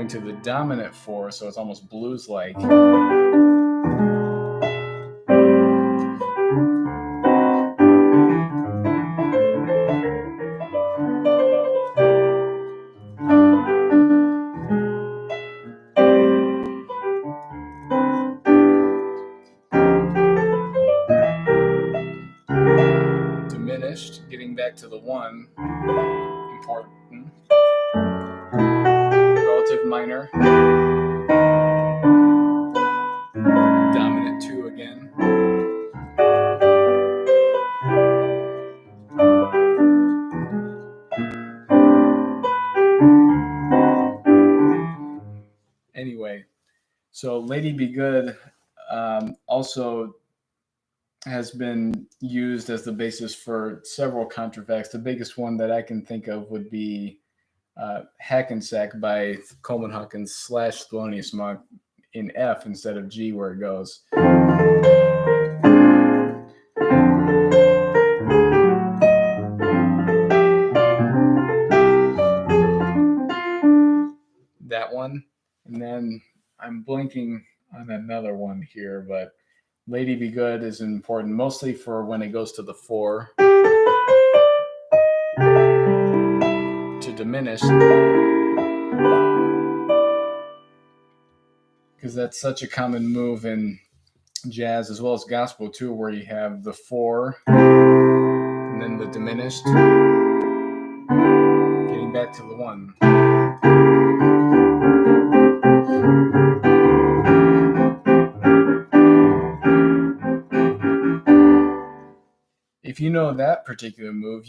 going to the dominant 4, so it's almost blues-like. Diminished, getting back to the 1, important. Relative minor. Dominant 2 again. Anyway, so Lady Be Good also has been used as the basis for several contrafacts. The biggest one that I can think of would be Hackensack by Coleman Hawkins / Thelonious Monk in F instead of G where it goes. That one. And then I'm blinking on another one here, but Lady Be Good is important mostly for when it goes to the 4 to diminish, because that's such a common move in jazz as well as gospel too, where you have the 4 and then the diminished getting back to the 1. If you know that particular move,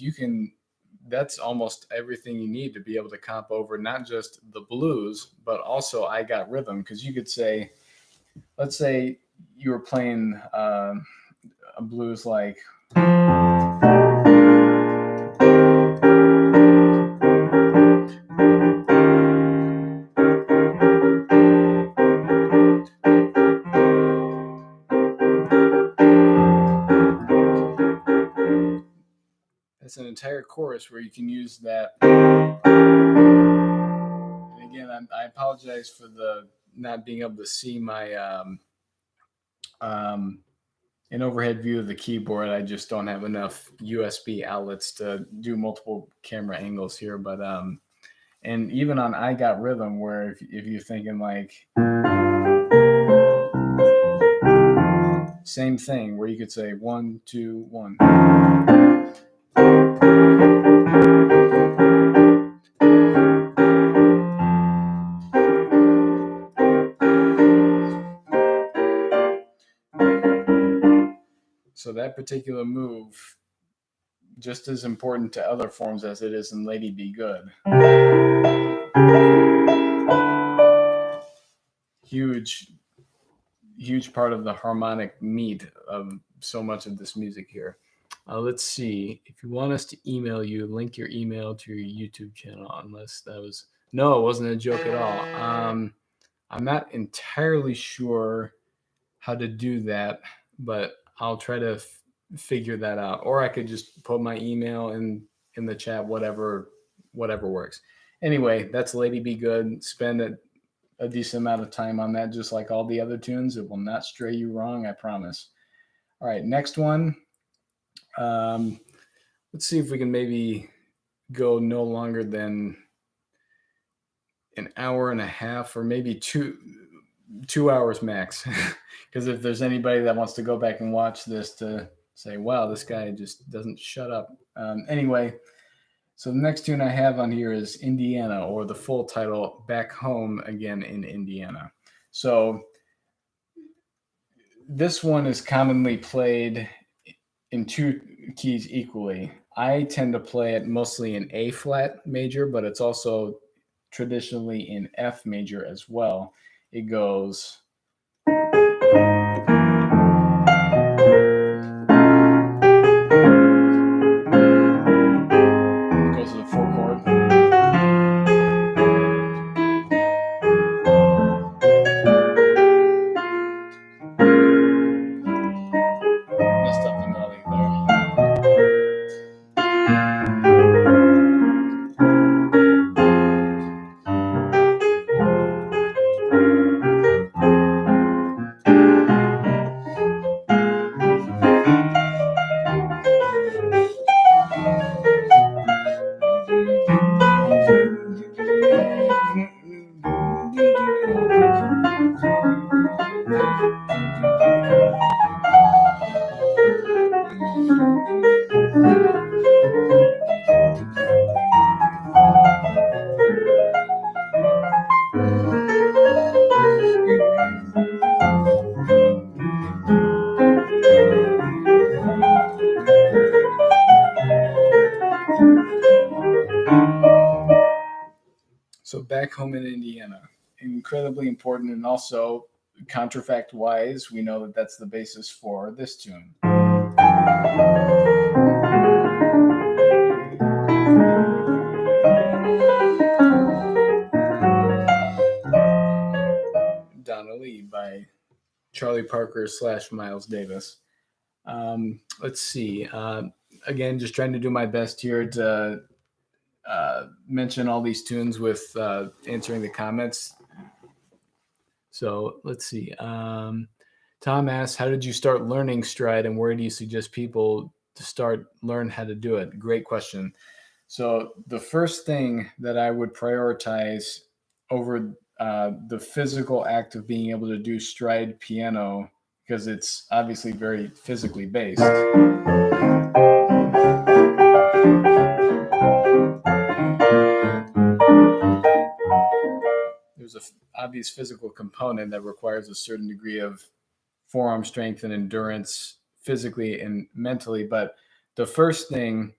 that's almost everything you need to be able to comp over not just the blues, but also I Got Rhythm. Because you could say, let's say you were playing a blues like it's an entire chorus where you can use that. And again, I apologize for the not being able to see my an overhead view of the keyboard. I just don't have enough USB outlets to do multiple camera angles here. But and even on I Got Rhythm, where if you're thinking like same thing, where you could say 1, 2, 1. So that particular move, just as important to other forms as it is in Lady Be Good. Huge part of the harmonic meat of so much of this music here. Let's see. If you want us to email you, link your email to your YouTube channel, unless that was... No, it wasn't a joke at all. I'm not entirely sure how to do that, but I'll try to figure that out. Or I could just put my email in the chat, whatever works. Anyway, that's Lady Be Good. Spend a decent amount of time on that, just like all the other tunes. It will not stray you wrong, I promise. All right, next one. Let's see if we can maybe go no longer than an hour and a half, or maybe two hours max. Because if there's anybody that wants to go back and watch this to say, wow, this guy just doesn't shut up. Anyway, so the next tune I have on here is Indiana, or the full title, Back Home Again in Indiana. So this one is commonly played in 2 keys equally. I tend to play it mostly in A flat major, but it's also traditionally in F major as well. It goes... to the 4 chord. Messed up the melody there. So back home in Indiana, incredibly important, and also contrafact wise, we know that that's the basis for this tune. Donna Lee by Charlie Parker / Miles Davis. Let's see. Again, just trying to do my best here to mention all these tunes with answering the comments. So let's see. Tom asks, how did you start learning stride, and where do you suggest people to learn how to do it? Great question. So the first thing that I would prioritize over the physical act of being able to do stride piano, because it's obviously very physically based. There's an obvious physical component that requires a certain degree of forearm strength and endurance physically and mentally. But the first thing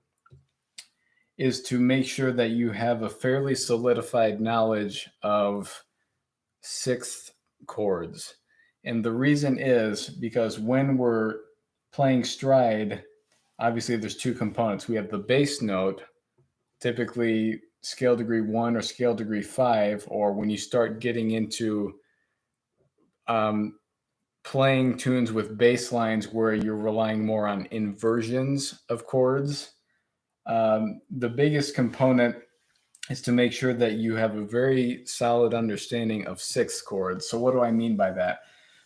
is to make sure that you have a fairly solidified knowledge of sixth chords. And the reason is because when we're playing stride, obviously there's two components. We have the bass note, typically scale degree 1 or scale degree 5, or when you start getting into playing tunes with bass lines where you're relying more on inversions of chords. The biggest component is to make sure that you have a very solid understanding of sixth chords. So what do I mean by that?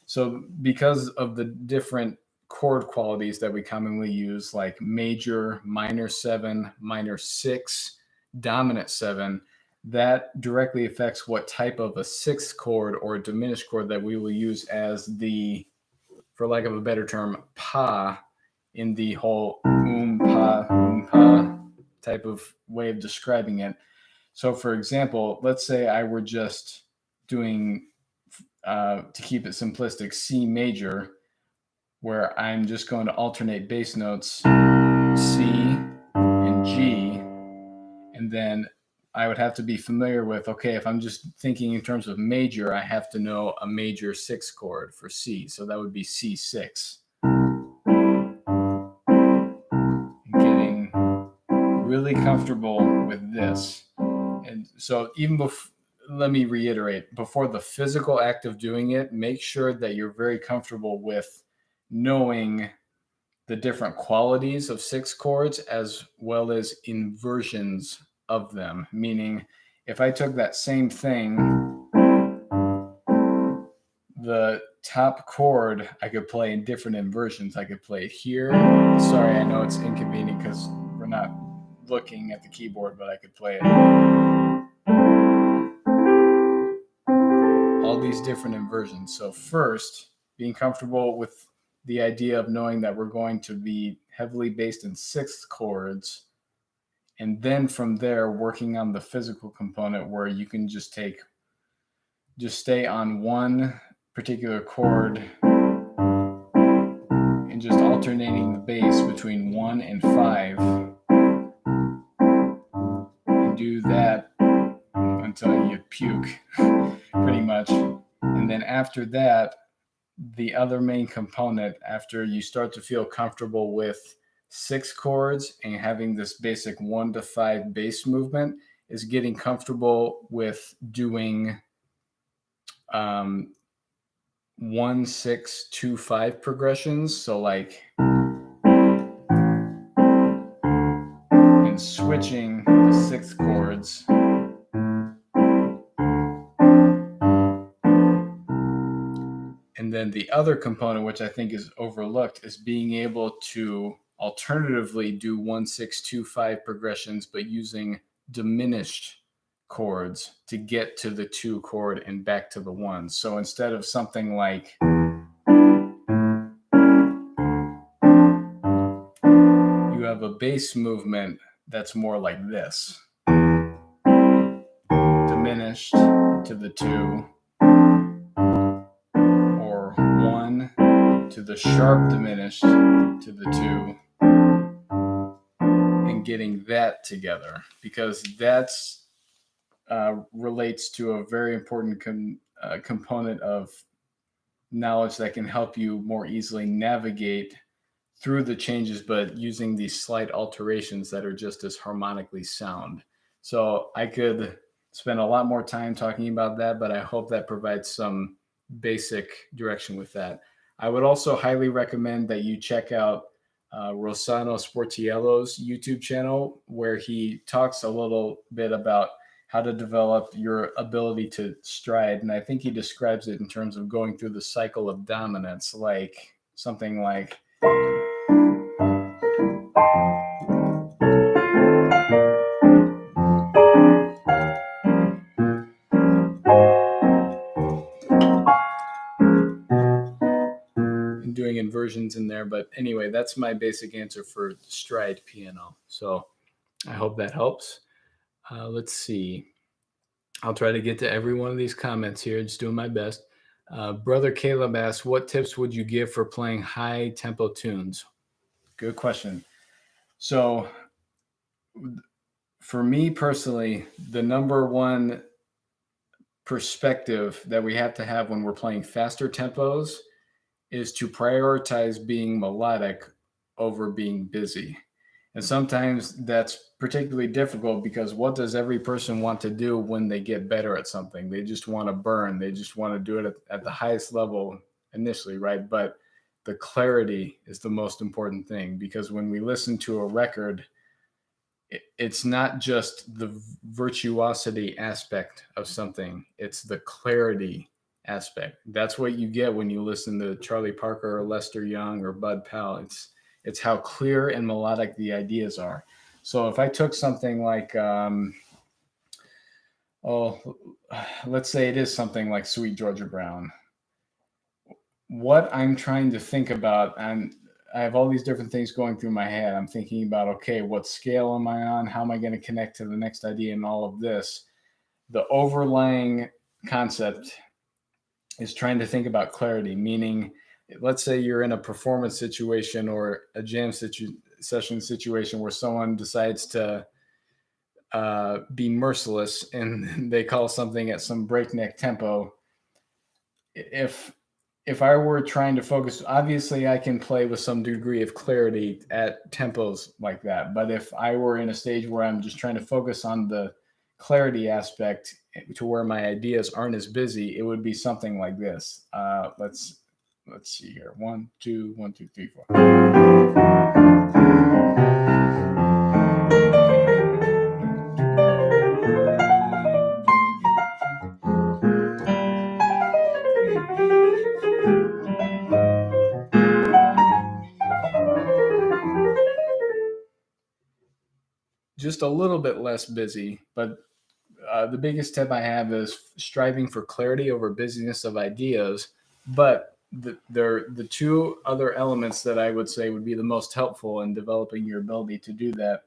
So because of the different chord qualities that we commonly use, like major, minor 7, minor 6, dominant 7, that directly affects what type of a sixth chord or a diminished chord that we will use as the, for lack of a better term, pa in the whole pa type of way of describing it. So for example, let's say I were just doing, to keep it simplistic, C major, where I'm just going to alternate bass notes C and G, and then I would have to be familiar with, okay, if I'm just thinking in terms of major, I have to know a major 6 chord for C, so that would be C6. Getting really comfortable with this. And so let me reiterate, before the physical act of doing it, make sure that you're very comfortable with knowing the different qualities of 6 chords as well as inversions of them. Meaning, if I took that same thing, the top chord I could play in different inversions. I could play it here. Sorry, I know it's inconvenient because we're not looking at the keyboard, but I could play it. All these different inversions. So first, being comfortable with the idea of knowing that we're going to be heavily based in sixth chords, and then from there working on the physical component where you can just stay on one particular chord and just alternating the bass between 1 and 5, and do that until you puke pretty much. And then after that, the other main component, after you start to feel comfortable with 6 chords and having this basic 1 to 5 bass movement, is getting comfortable with doing 1, 6, 2, 5 progressions. So like, and switching the 6th chords. And then the other component, which I think is overlooked, is being able to alternatively do 1, 6, 2, 5 progressions, but using diminished chords to get to the 2 chord and back to the 1. So instead of something like you have a bass movement that's more like this, diminished to the 2, or 1 to the sharp diminished to the 2, and getting that together, because that's relates to a very important component of knowledge that can help you more easily navigate through the changes, but using these slight alterations that are just as harmonically sound. So I could spend a lot more time talking about that, but I hope that provides some basic direction with that. I would also highly recommend that you check out Rosano Sportiello's YouTube channel, where he talks a little bit about how to develop your ability to stride. And I think he describes it in terms of going through the cycle of dominance, like something like. Doing inversions in there, but anyway, that's my basic answer for stride piano. So I hope that helps. Let's see. I'll try to get to every one of these comments here, just doing my best. Brother Caleb asks, what tips would you give for playing high tempo tunes? Good question. So for me personally, the number one perspective that we have to have when we're playing faster tempos is to prioritize being melodic over being busy. And sometimes that's particularly difficult because what does every person want to do when they get better at something? They just want to burn. They just want to do it at the highest level initially, right? But the clarity is the most important thing, because when we listen to a record, it's not just the virtuosity aspect of something, it's the clarity aspect. That's what you get when you listen to Charlie Parker or Lester Young or Bud Powell. It's how clear and melodic the ideas are. So if I took something like, let's say it is something like Sweet Georgia Brown, what I'm trying to think about, and I have all these different things going through my head. I'm thinking about, okay, what scale am I on? How am I going to connect to the next idea and all of this? The overlying concept is trying to think about clarity, meaning, let's say you're in a performance situation or a jam session situation where someone decides to be merciless and they call something at some breakneck tempo. If I were trying to focus, obviously I can play with some degree of clarity at tempos like that. But if I were in a stage where I'm just trying to focus on the clarity aspect to where my ideas aren't as busy, it would be something like this. Let's see here. 1, 2, 1, 2, 3, 4. Just a little bit less busy, but the biggest tip I have is striving for clarity over busyness of ideas. But the two other elements that I would say would be the most helpful in developing your ability to do that.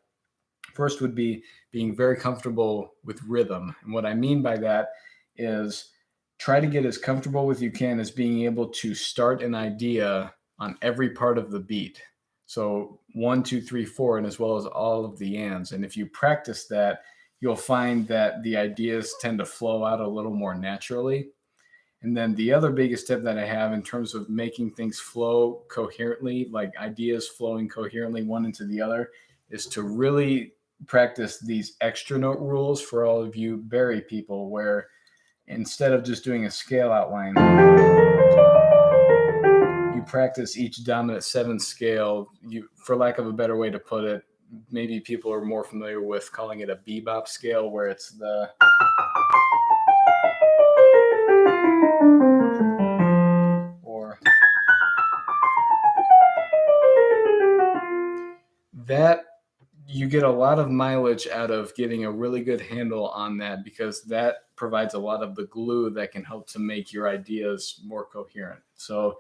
First would be being very comfortable with rhythm. And what I mean by that is try to get as comfortable with you can as being able to start an idea on every part of the beat. So 1, 2, 3, 4, and as well as all of the ands. And if you practice that, you'll find that the ideas tend to flow out a little more naturally. And then the other biggest tip that I have in terms of making things flow coherently, like ideas flowing coherently one into the other, is to really practice these extra note rules for all of you Barry people, where instead of just doing a scale outline, you practice each dominant 7 scale. You, for lack of a better way to put it, maybe people are more familiar with calling it a bebop scale, where it's the or that. You get a lot of mileage out of getting a really good handle on that, because that provides a lot of the glue that can help to make your ideas more coherent. So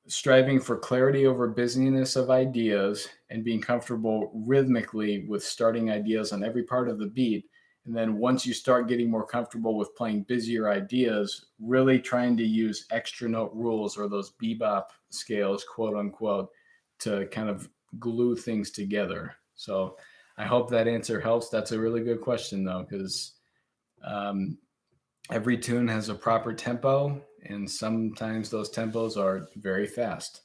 striving for clarity over busyness of ideas and being comfortable rhythmically with starting ideas on every part of the beat. And then once you start getting more comfortable with playing busier ideas, really trying to use extra note rules, or those bebop scales, quote unquote, to kind of glue things together. So I hope that answer helps. That's a really good question, though, because every tune has a proper tempo, and sometimes those tempos are very fast.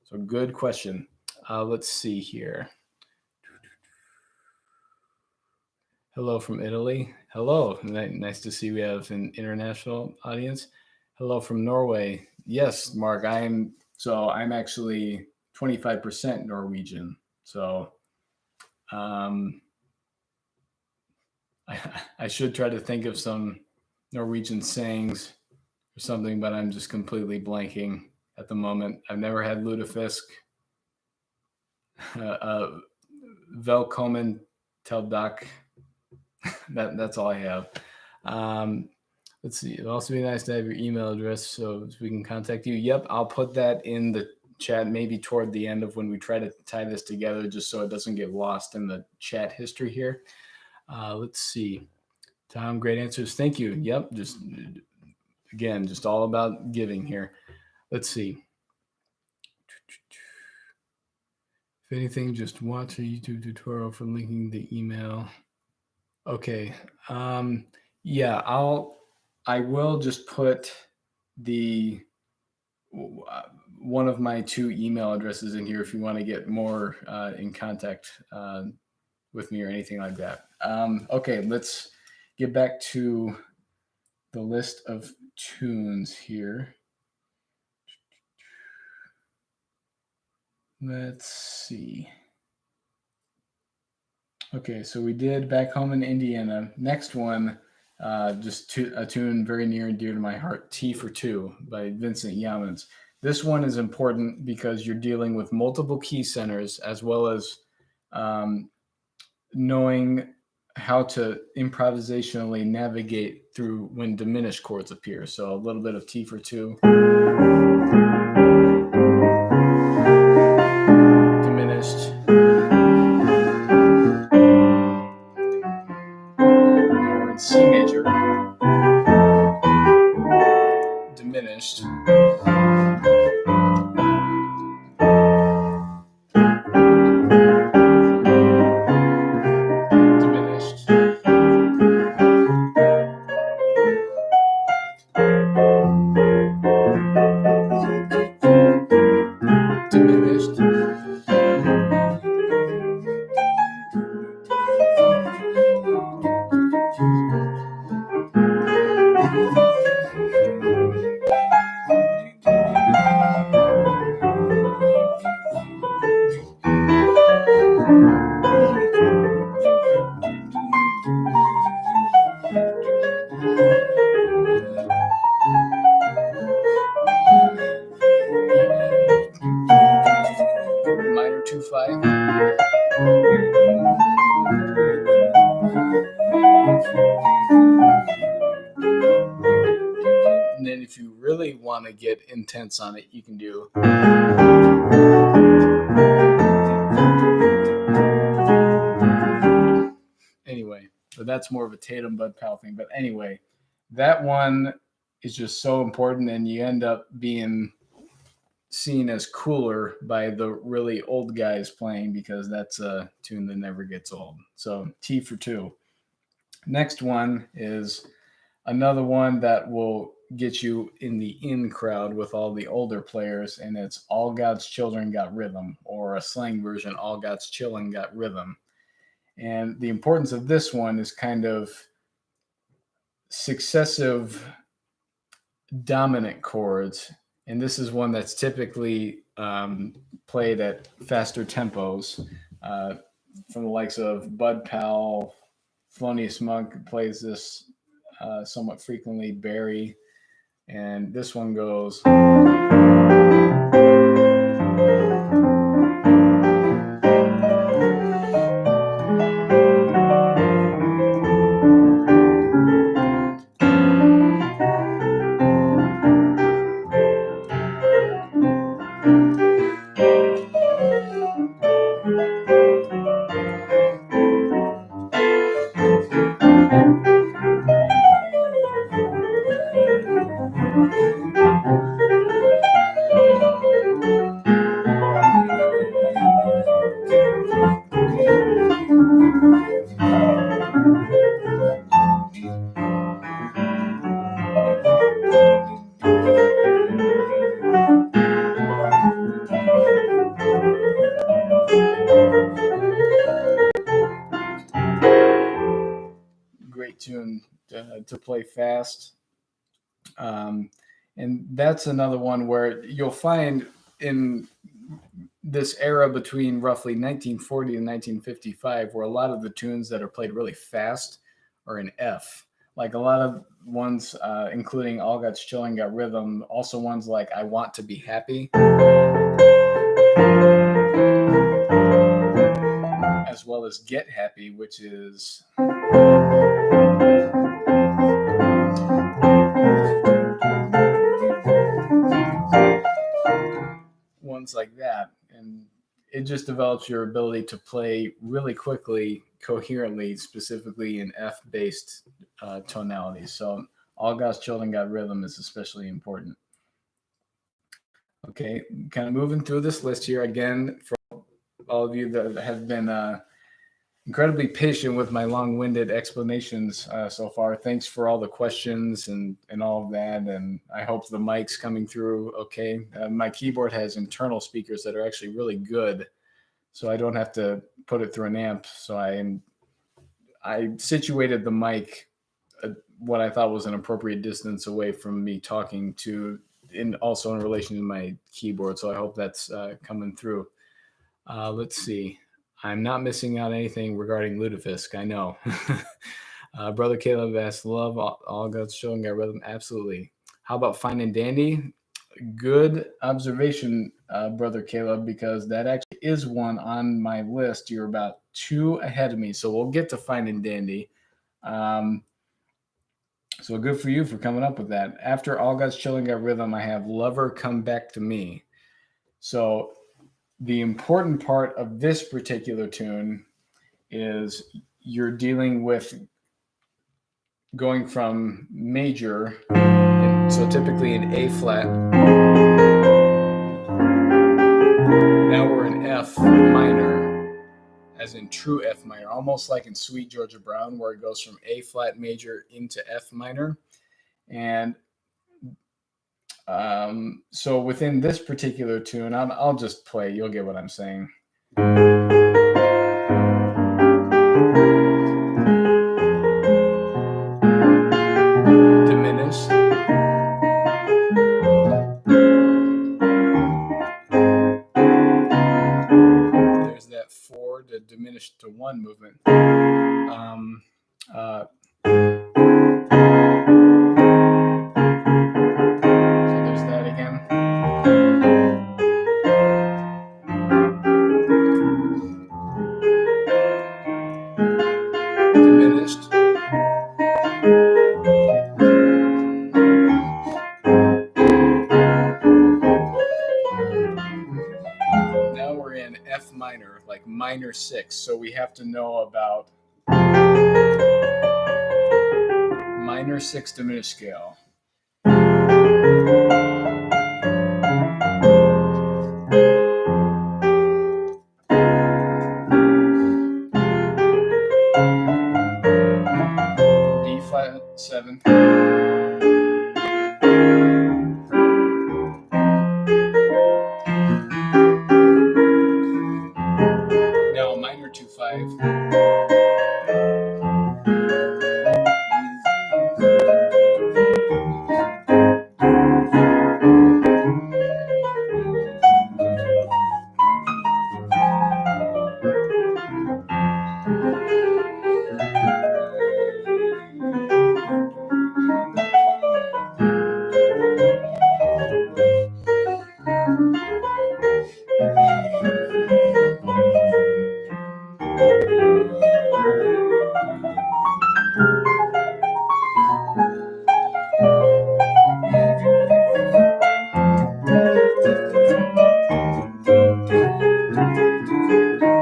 So, good question. Let's see here. Hello from Italy. Hello. Nice to see we have an international audience. Hello from Norway. Yes, Mark, I'm actually 25% Norwegian. So I should try to think of some Norwegian sayings or something, but I'm just completely blanking at the moment. I've never had lutefisk. Velkommen til dak. That's all I have. Let's see. It'd also be nice to have your email address so we can contact you. Yep, I'll put that in the chat maybe toward the end of when we try to tie this together, just so it doesn't get lost in the chat history here. Let's see. Tom, great answers. Thank you. Yep, just all about giving here. Let's see. If anything, just watch a YouTube tutorial for linking the email. Okay. Yeah, I will just put the one of my 2 email addresses in here if you want to get more in contact with me or anything like that. Okay, let's get back to the list of tunes here. Let's see. Okay, so we did Back Home in Indiana. Next one, just a tune very near and dear to my heart, Tea for Two by Vincent Yammans. This one is important because you're dealing with multiple key centers as well as knowing how to improvisationally navigate through when diminished chords appear. So a little bit of Tea for Two. Diminished. C major, diminished, diminished, diminished, minor 2/5. And then if you really want to get intense on it, you can do. Anyway, but that's more of a Tatum Bud Powell thing. But anyway, that one is just so important, and you end up being seen as cooler by the really old guys playing because that's a tune that never gets old. So Tea for Two. Next one is another one that will get you in the in crowd with all the older players, and it's All God's Children Got Rhythm, or a slang version, All God's Chillin' Got Rhythm. And the importance of this one is kind of successive dominant chords. And this is one that's typically played at faster tempos from the likes of Bud Powell. Thelonious Monk plays this somewhat frequently, Barry. And this one goes. tune to play fast. And that's another one where you'll find in this era between roughly 1940 and 1955, where a lot of the tunes that are played really fast are in F. Like a lot of ones, including All Got Chillin' Got Rhythm, also ones like I Want to Be Happy, as well as Get Happy, which is ones like that. And it just develops your ability to play really quickly, coherently, specifically in F-based tonalities. So All God's Children Got Rhythm is especially important. Okay, kind of moving through this list here again for all of you that have been incredibly patient with my long-winded explanations so far. Thanks for all the questions and all of that, and I hope the mic's coming through okay. My keyboard has internal speakers that are actually really good, so I don't have to put it through an amp. So I situated the mic what I thought was an appropriate distance away from me talking to, also in relation to my keyboard. So I hope that's coming through. Let's see. I'm not missing out anything regarding Lutefisk. I know. Brother Caleb asked, love all God's children got rhythm. Absolutely. How about Fine and Dandy? Good observation, Brother Caleb, because that actually is one on my list. You're about 2 ahead of me. So we'll get to Fine and Dandy. So good for you for coming up with that. After All God's Children Got Rhythm, I have Lover Come Back to Me. So the important part of this particular tune is you're dealing with going from major, so typically in A flat. Now we're in F minor, as in true F minor, almost like in Sweet Georgia Brown, where it goes from A flat major into F minor. And so within this particular tune, I'll just play. You'll get what I'm saying. Diminished. There's that 4 to diminish to 1 movement. Minor 6, so we have to know about minor 6 diminished scale. D flat 7. Now a minor 2/5.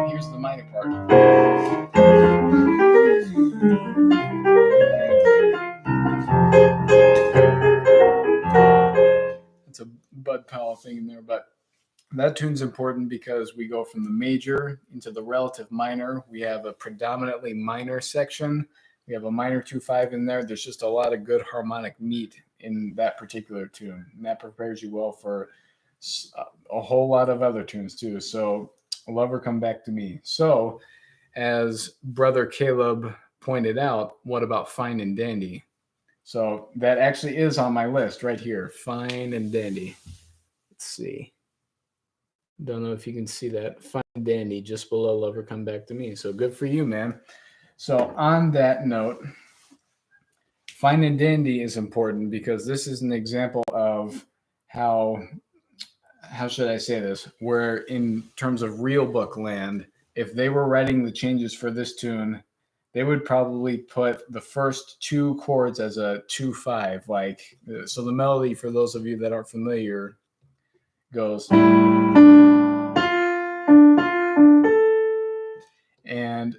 Here's the minor part. It's a Bud Powell thing in there, but that tune's important because we go from the major into the relative minor. We have a predominantly minor section. We have a minor 2/5 in there. There's just a lot of good harmonic meat in that particular tune, and that prepares you well for a whole lot of other tunes too. So Lover Come Back to Me. So as Brother Caleb pointed out, what about fine and dandy? So that actually is on my list right here, fine and dandy. Let's see. Don't know if you can see that. Fine and dandy just below Lover Come Back to Me. So good for you, man. So on that note, fine and dandy is important because this is an example of how should I say this? Where in terms of real book land, if they were writing the changes for this tune, they would probably put the first two chords as a 2-5. Like, so the melody, for those of you that aren't familiar, goes. And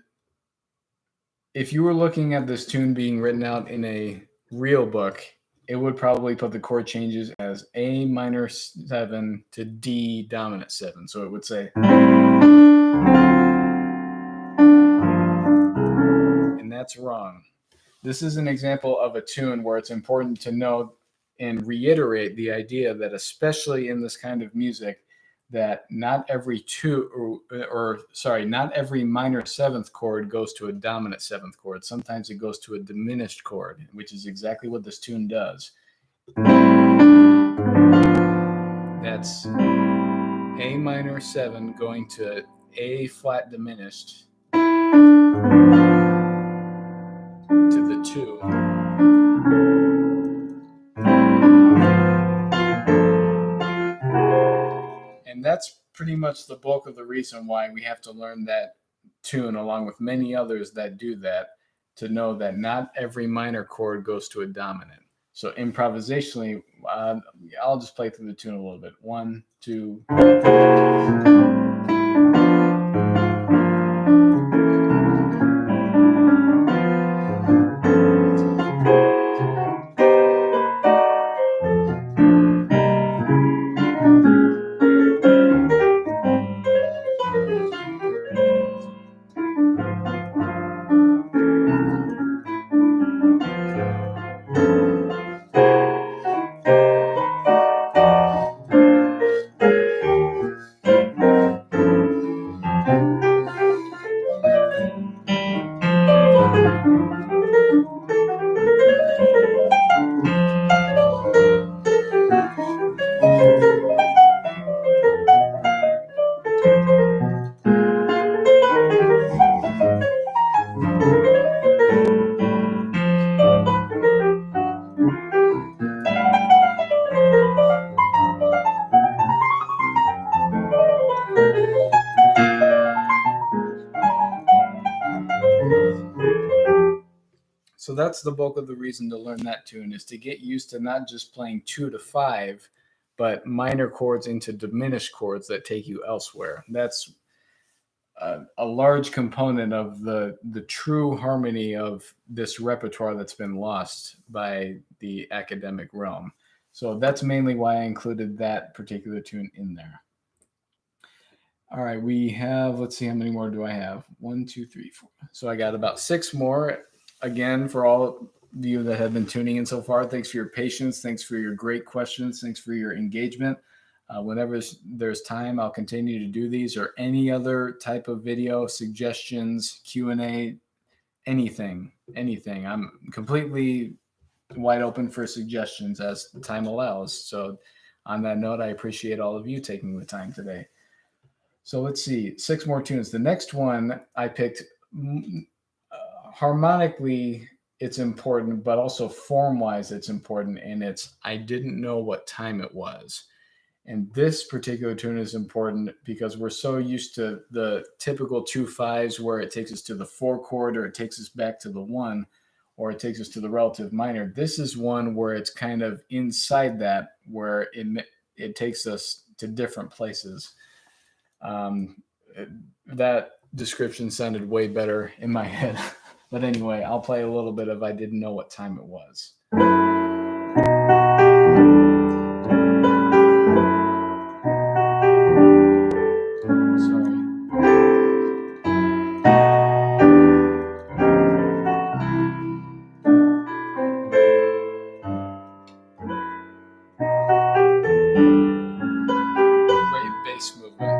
if you were looking at this tune being written out in a real book, it would probably put the chord changes as A minor 7 to D dominant 7. So it would say, and that's wrong. This is an example of a tune where it's important to know and reiterate the idea that, especially in this kind of music, that not every not every minor seventh chord goes to a dominant seventh chord. Sometimes it goes to a diminished chord, which is exactly what this tune does. That's A minor 7 going to A flat diminished to the 2. And that's pretty much the bulk of the reason why we have to learn that tune, along with many others that do that, to know that not every minor chord goes to a dominant. So improvisationally, I'll just play through the tune a little bit. 1, 2. So that's the bulk of the reason to learn that tune, is to get used to not just playing 2 to 5, but minor chords into diminished chords that take you elsewhere. That's a large component of the true harmony of this repertoire that's been lost by the academic realm. So that's mainly why I included that particular tune in there. All right, we have, let's see, how many more do I have? 1, 2, 3, 4. So I got about 6 more. Again, for all of you that have been tuning in so far, thanks for your patience. Thanks for your great questions. Thanks for your engagement. Whenever there's time, I'll continue to do these, or any other type of video, suggestions, Q&A, anything. I'm completely wide open for suggestions as time allows. So on that note, I appreciate all of you taking the time today. So let's see, 6 more tunes. The next one I picked, harmonically, it's important, but also form-wise, it's important, and it's I Didn't Know What Time It Was. And this particular tune is important because we're so used to the typical 2-5s where it takes us to the 4 chord, or it takes us back to the 1, or it takes us to the relative minor. This is one where it's kind of inside that, where it takes us to different places. That description sounded way better in my head. But anyway, I'll play a little bit of I Didn't Know What Time It Was. Bass movement.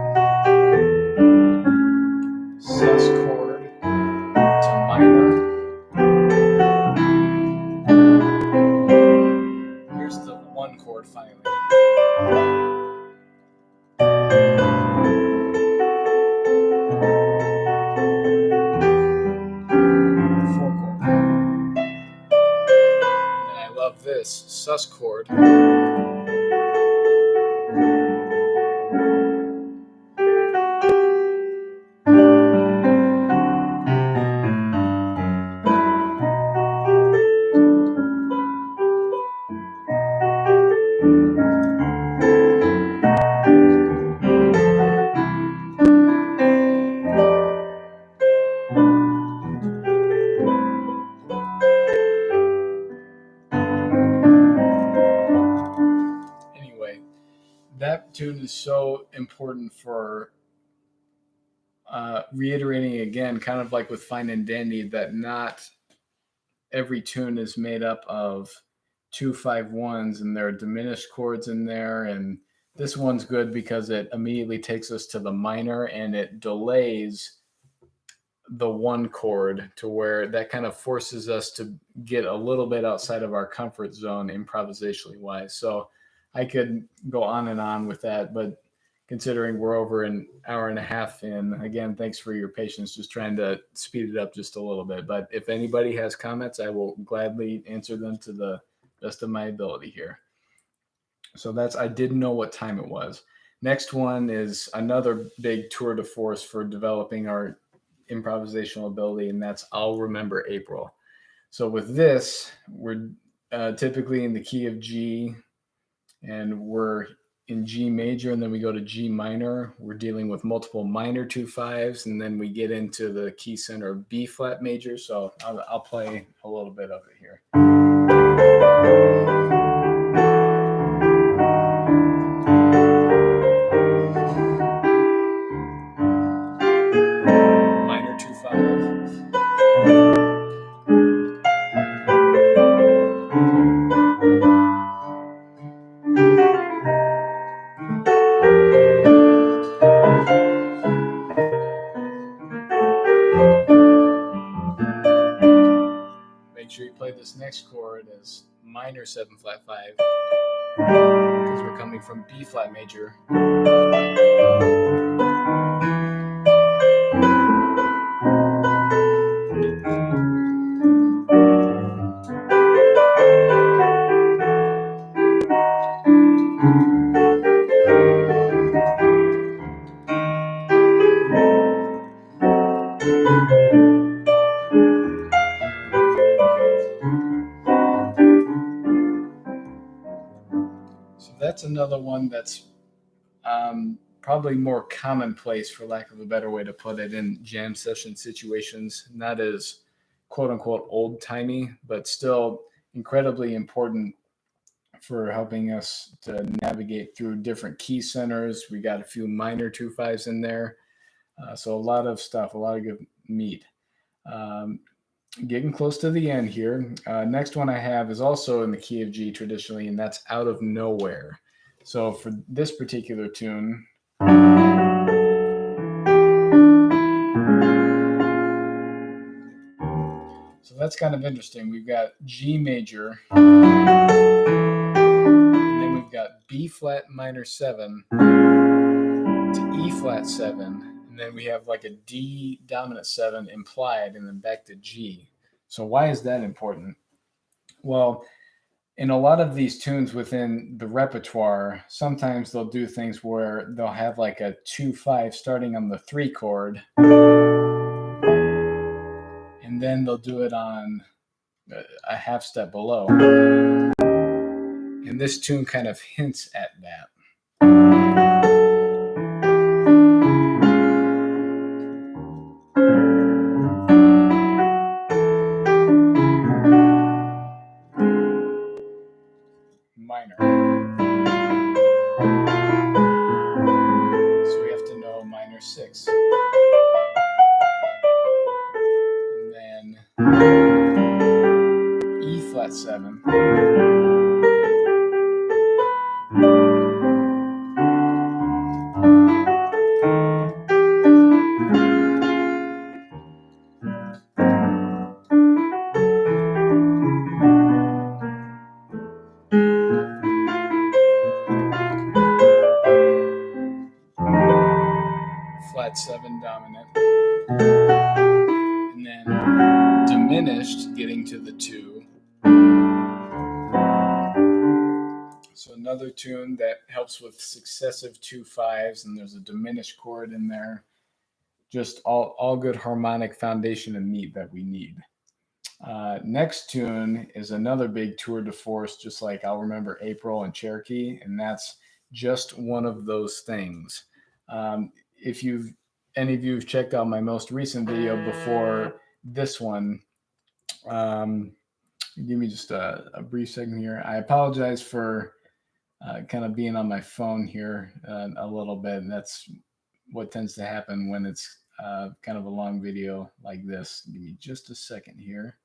Sus chord to minor. this sus chord. Anyway, that tune is so important for reiterating again, kind of like with Fine and Dandy, that not every tune is made up of 2-5-1s, and there are diminished chords in there. And this one's good because it immediately takes us to the minor and it delays the one chord to where that kind of forces us to get a little bit outside of our comfort zone improvisationally wise. So I could go on and on with that, but considering we're over an hour and a half in, again, thanks for your patience, just trying to speed it up just a little bit. But if anybody has comments, I will gladly answer them to the best of my ability here. So that's, I didn't know what time it was. Next one is another big tour de force for developing our improvisational ability, and that's I'll Remember April. So with this, we're typically in the key of G, and we're in G major, and then we go to G minor. We're dealing with multiple minor 2-5s, and then we get into the key center of B flat major. So I'll play a little bit of it here. Minor 2-5. Make sure you play this next chord as minor 7-5, because we're coming from B flat major. So that's another one that's probably more commonplace, for lack of a better way to put it, in jam session situations. Not as quote unquote old timey, but still incredibly important for helping us to navigate through different key centers. We got a few minor 2-5s in there. So a lot of stuff, a lot of good meat. Getting close to the end here. Next one I have is also in the key of G traditionally, and that's Out of Nowhere. So for this particular tune, so that's kind of interesting. We've got G major, and then we've got B flat minor 7 to E flat 7, and then we have like a D dominant 7 implied, and then back to G. So why is that important? Well, in a lot of these tunes within the repertoire, sometimes they'll do things where they'll have like a 2-5 starting on the 3 chord, and then they'll do it on a half step below. And this tune kind of hints at that. Minor. So we have to know minor 6. And then E flat 7. Flat 7 dominant, and then diminished getting to the 2, another tune that helps with successive 2/5s, and there's a diminished chord in there. Just all good harmonic foundation and meat that we need. Next tune is another big tour de force, just like I'll Remember April and Cherokee, and that's Just One of Those Things. If any of you have checked out my most recent video before this one, give me just a brief second here. I apologize for kind of being on my phone here a little bit. And that's what tends to happen when it's kind of a long video like this. Give me just a second here.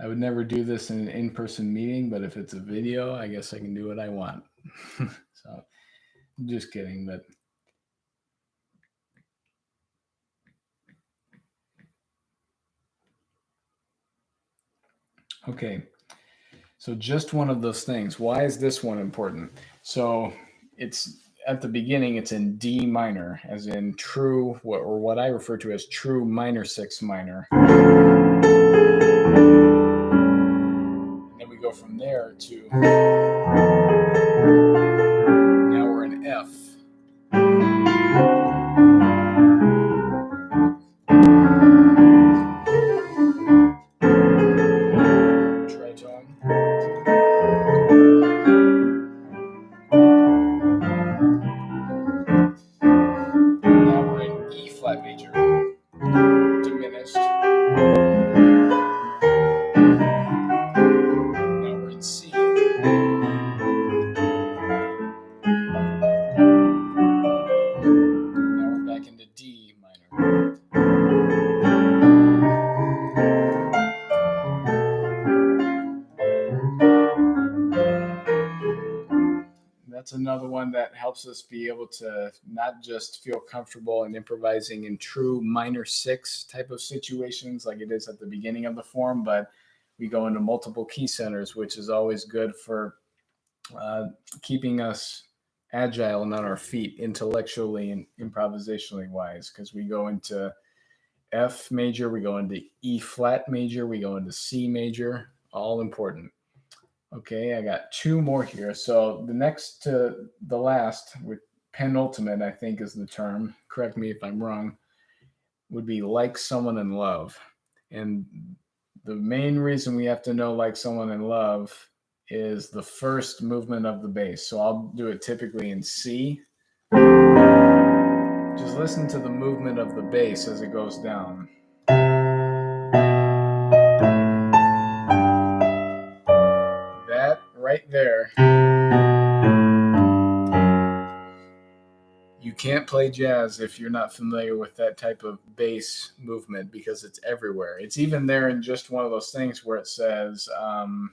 I would never do this in an in-person meeting, but if it's a video, I guess I can do what I want. So, just kidding, but okay. So just one of those things. Why is this one important? So it's at the beginning, it's in D minor, as in true, or what I refer to as true minor 6 minor. And then we go from there to, now we're in F. Tritone. Now we're in E flat major, diminished. Now we're in C. Now we're back into D minor. That's another one that helps us be able to not just feel comfortable in improvising in true minor 6 type of situations like it is at the beginning of the form, but we go into multiple key centers, which is always good for keeping us agile and on our feet intellectually and improvisationally wise, because we go into F major, we go into E flat major, we go into C major, all important. Okay, I got 2 more here. So the next to the last, with penultimate, I think is the term, correct me if I'm wrong, would be Like Someone in Love. And the main reason we have to know Like Someone in Love is the first movement of the bass. So I'll do it typically in C. Just listen to the movement of the bass as it goes down. That right there, you can't play jazz if you're not familiar with that type of bass movement, because it's everywhere. It's even there in Just One of Those Things where it says, so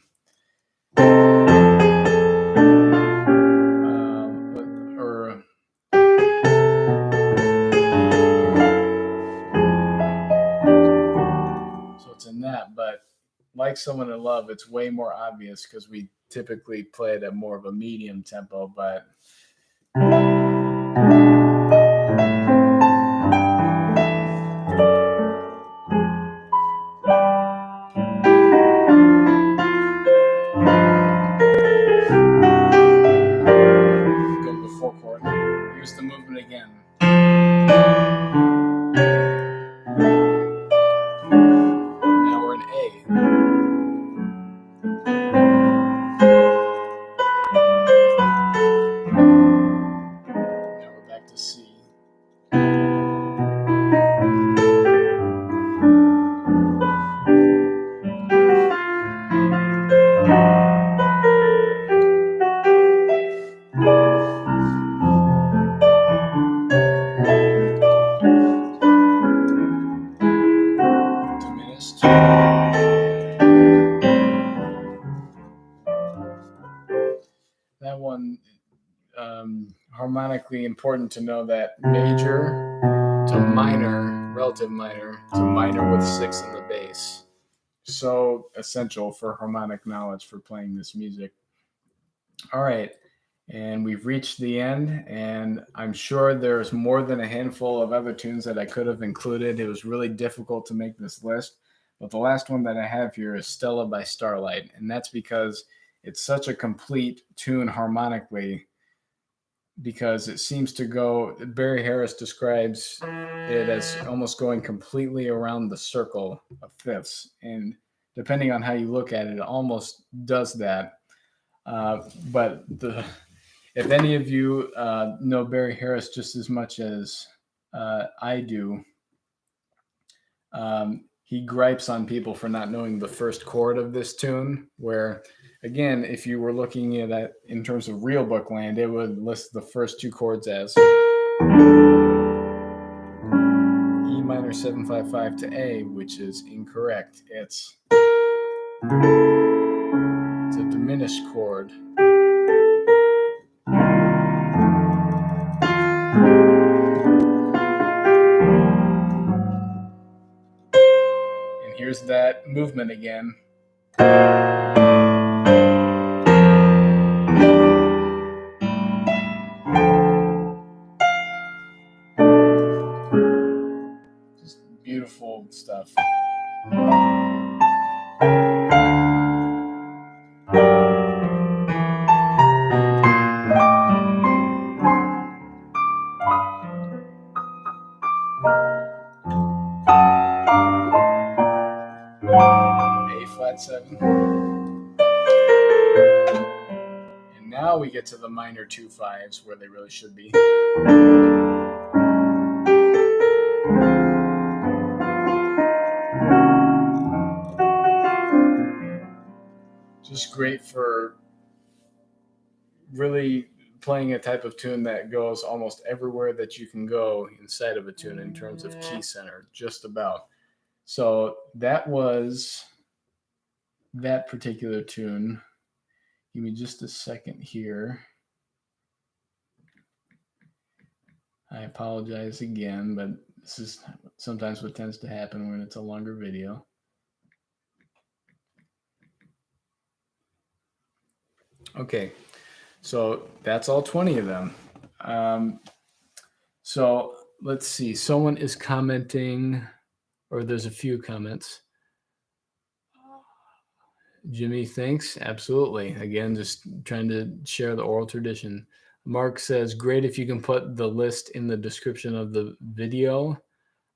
it's in that, but Like Someone in Love, it's way more obvious because we typically play it at more of a medium tempo, but go to the 4 chord. Here's the movement again. Now we're in A. Now we're back to C. Diminished. That one, harmonically important to know that major to minor, relative minor to minor with 6 in the bass. So essential for harmonic knowledge for playing this music. All right, and we've reached the end, and I'm sure there's more than a handful of other tunes that I could have included. It was really difficult to make this list, But the last one that I have here is Stella by Starlight, and that's because it's such a complete tune harmonically, because it seems to go, Barry Harris describes it as almost going completely around the circle of fifths. And depending on how you look at it, it almost does that. But if any of you know Barry Harris just as much as I do, he gripes on people for not knowing the first chord of this tune, where, again, if you were looking at it in terms of real book land, it would list the first two chords as E minor 755 to A, which is incorrect. It's a diminished chord. And here's that movement again. Just beautiful stuff. A-flat-7. And now we get to the minor 2/5s where they really should be. Just great for really playing a type of tune that goes almost everywhere that you can go inside of a tune in terms of key center, just about. So that was that particular tune. Give me just a second here. I apologize again, but this is sometimes what tends to happen when it's a longer video. Okay, so that's all 20 of them. So let's see. Someone is commenting, or there's a few comments. Jimmy, thanks. Absolutely. Again, just trying to share the oral tradition. Mark says, great if you can put the list in the description of the video.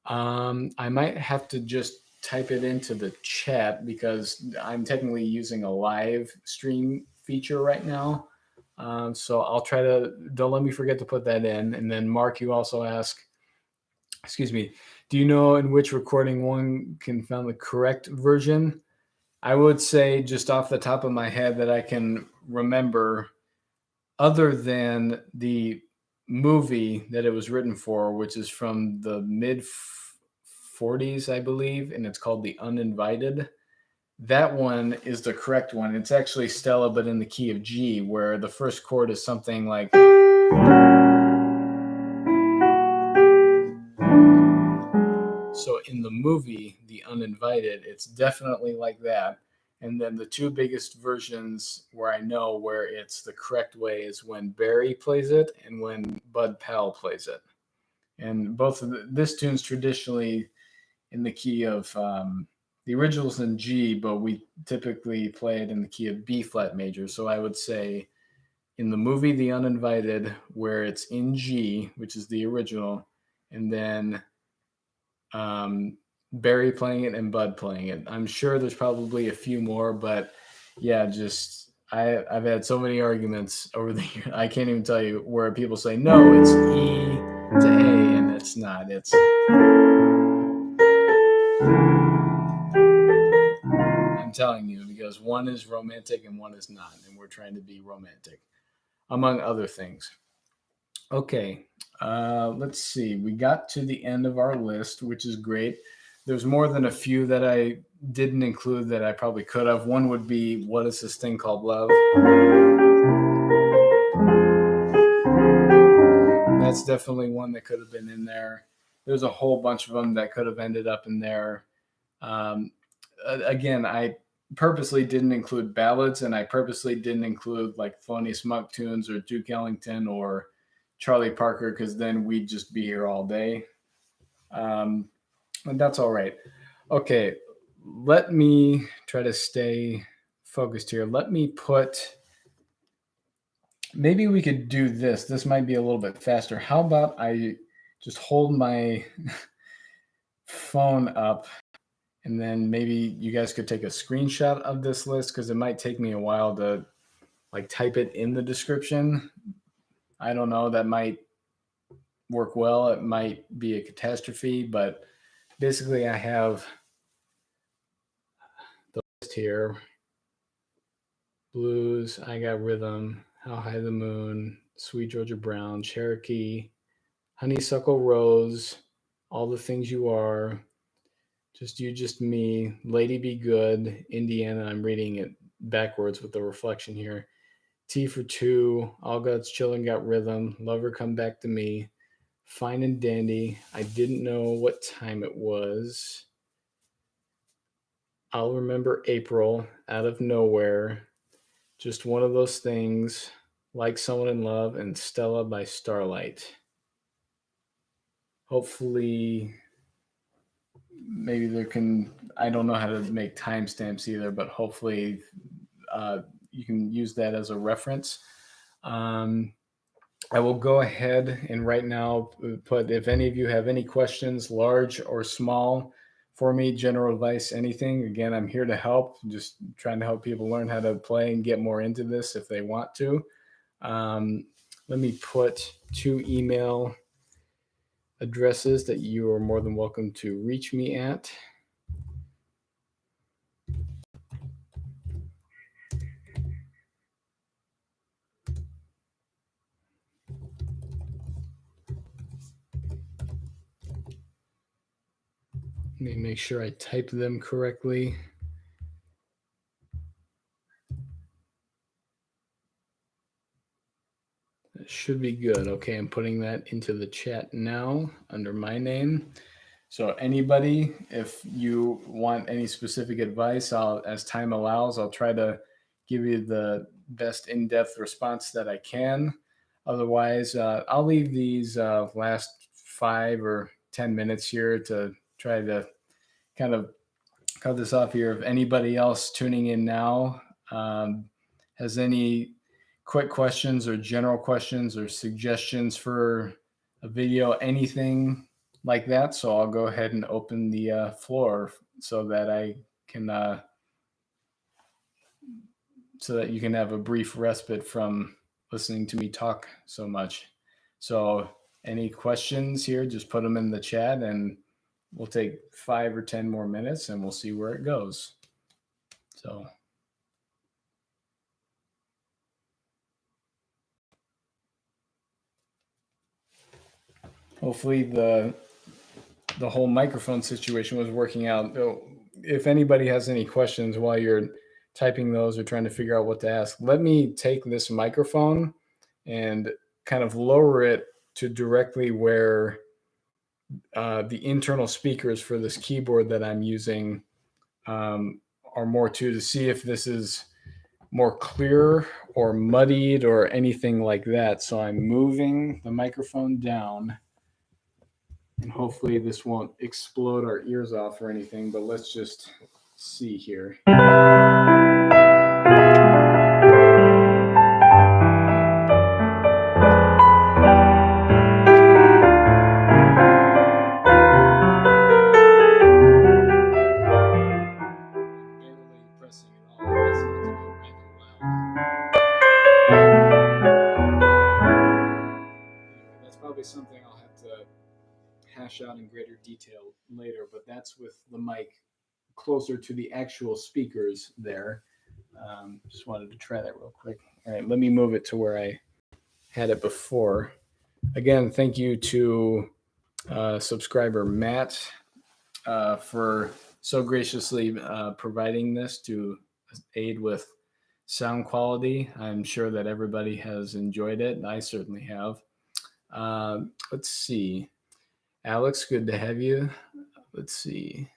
I might have to just type it into the chat because I'm technically using a live stream feature right now. So I'll try to, don't let me forget to put that in. And then Mark, you also ask, excuse me, do you know in which recording one can find the correct version? I would say just off the top of my head that I can remember, other than the movie that it was written for, which is from the mid 40s, I believe, and it's called The Uninvited. That one is the correct one. It's actually Stella, but in the key of G, where the first chord is something like... So in the movie, The Uninvited, it's definitely like that. And then the two biggest versions where I know where it's the correct way is when Barry plays it and when Bud Powell plays it. And both of this tune's traditionally in the key of the original's in G, but we typically play it in the key of B flat major. So I would say in the movie The Uninvited, where it's in G, which is the original, and then Barry playing it and Bud playing it. I'm sure there's probably a few more, but yeah, just I've had so many arguments over the years. I can't even tell you where people say, no, it's E to A, and it's not. It's... I'm telling you, because one is romantic and one is not, and we're trying to be romantic, among other things. Okay, let's see. We got to the end of our list, which is great. There's more than a few that I didn't include that I probably could have. One would be, what is this thing called love? That's definitely one that could have been in there. There's a whole bunch of them that could have ended up in there. Again, I purposely didn't include ballads, and I purposely didn't include like Thelonious Monk tunes or Duke Ellington or Charlie Parker, because then we'd just be here all day. And that's all right. Okay, let me try to stay focused here. Let me put, maybe we could do this. This might be a little bit faster. How about I just hold my phone up, and then maybe you guys could take a screenshot of this list, because it might take me a while to like type it in the description. I don't know. That might work well. It might be a catastrophe, but basically I have the list here. Blues, I Got Rhythm, How High the Moon, Sweet Georgia Brown, Cherokee, Honeysuckle Rose, All the Things You Are, Just You, Just Me, Lady Be Good, Indiana. I'm reading it backwards with the reflection here. T for Two, All God's Children Got Rhythm, Lover Come Back to Me, Fine and Dandy, I Didn't Know What Time It Was, I'll Remember April, Out of Nowhere, Just One of Those Things, Like Someone in Love, and Stella by Starlight. Hopefully, maybe there can, I don't know how to make timestamps either, but hopefully you can use that as a reference. I will go ahead and right now put, if any of you have any questions, large or small, for me, general advice, anything, again, I'm here to help. Just trying to help people learn how to play and get more into this if they want to. Let me put 2 email addresses that you are more than welcome to reach me at. Let me make sure I type them correctly. That should be good. Okay, I'm putting that into the chat now under my name. So anybody, if you want any specific advice, as time allows, I'll try to give you the best in-depth response that I can. Otherwise, I'll leave these last 5 or 10 minutes here to try to kind of cut this off here. If anybody else tuning in now has any quick questions or general questions or suggestions for a video, anything like that, so I'll go ahead and open the floor so that I can so that you can have a brief respite from listening to me talk so much. So any questions here, just put them in the chat, and we'll take 5 or 10 more minutes and we'll see where it goes. So hopefully the whole microphone situation was working out. If anybody has any questions while you're typing those or trying to figure out what to ask, let me take this microphone and kind of lower it to directly where the internal speakers for this keyboard that I'm using are more to see if this is more clear or muddied or anything like that. So I'm moving the microphone down, and hopefully this won't explode our ears off or anything, but let's just see here. Something I'll have to hash out in greater detail later, but that's with the mic closer to the actual speakers there. Just wanted to try that real quick. All right, let me move it to where I had it before. Again, thank you to subscriber Matt for so graciously providing this to aid with sound quality. I'm sure that everybody has enjoyed it. I certainly have. Let's see. Alex, good to have you. Let's see.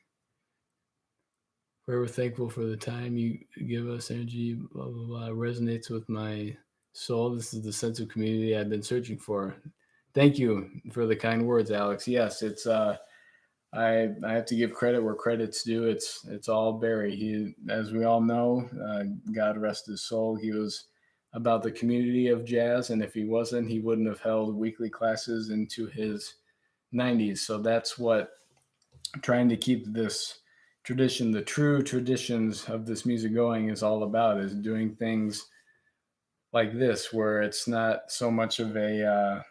We're thankful for the time you give us, energy, blah, blah, blah. Resonates with my soul. This is the sense of community I've been searching for. Thank you for the kind words, Alex. Yes, it's I have to give credit where credit's due. It's all Barry. He, as we all know, God rest his soul, he was about the community of jazz, and if he wasn't, he wouldn't have held weekly classes into his 90s. So that's what trying to keep this tradition, the true traditions of this music going, is all about, is doing things like this, where it's not so much of a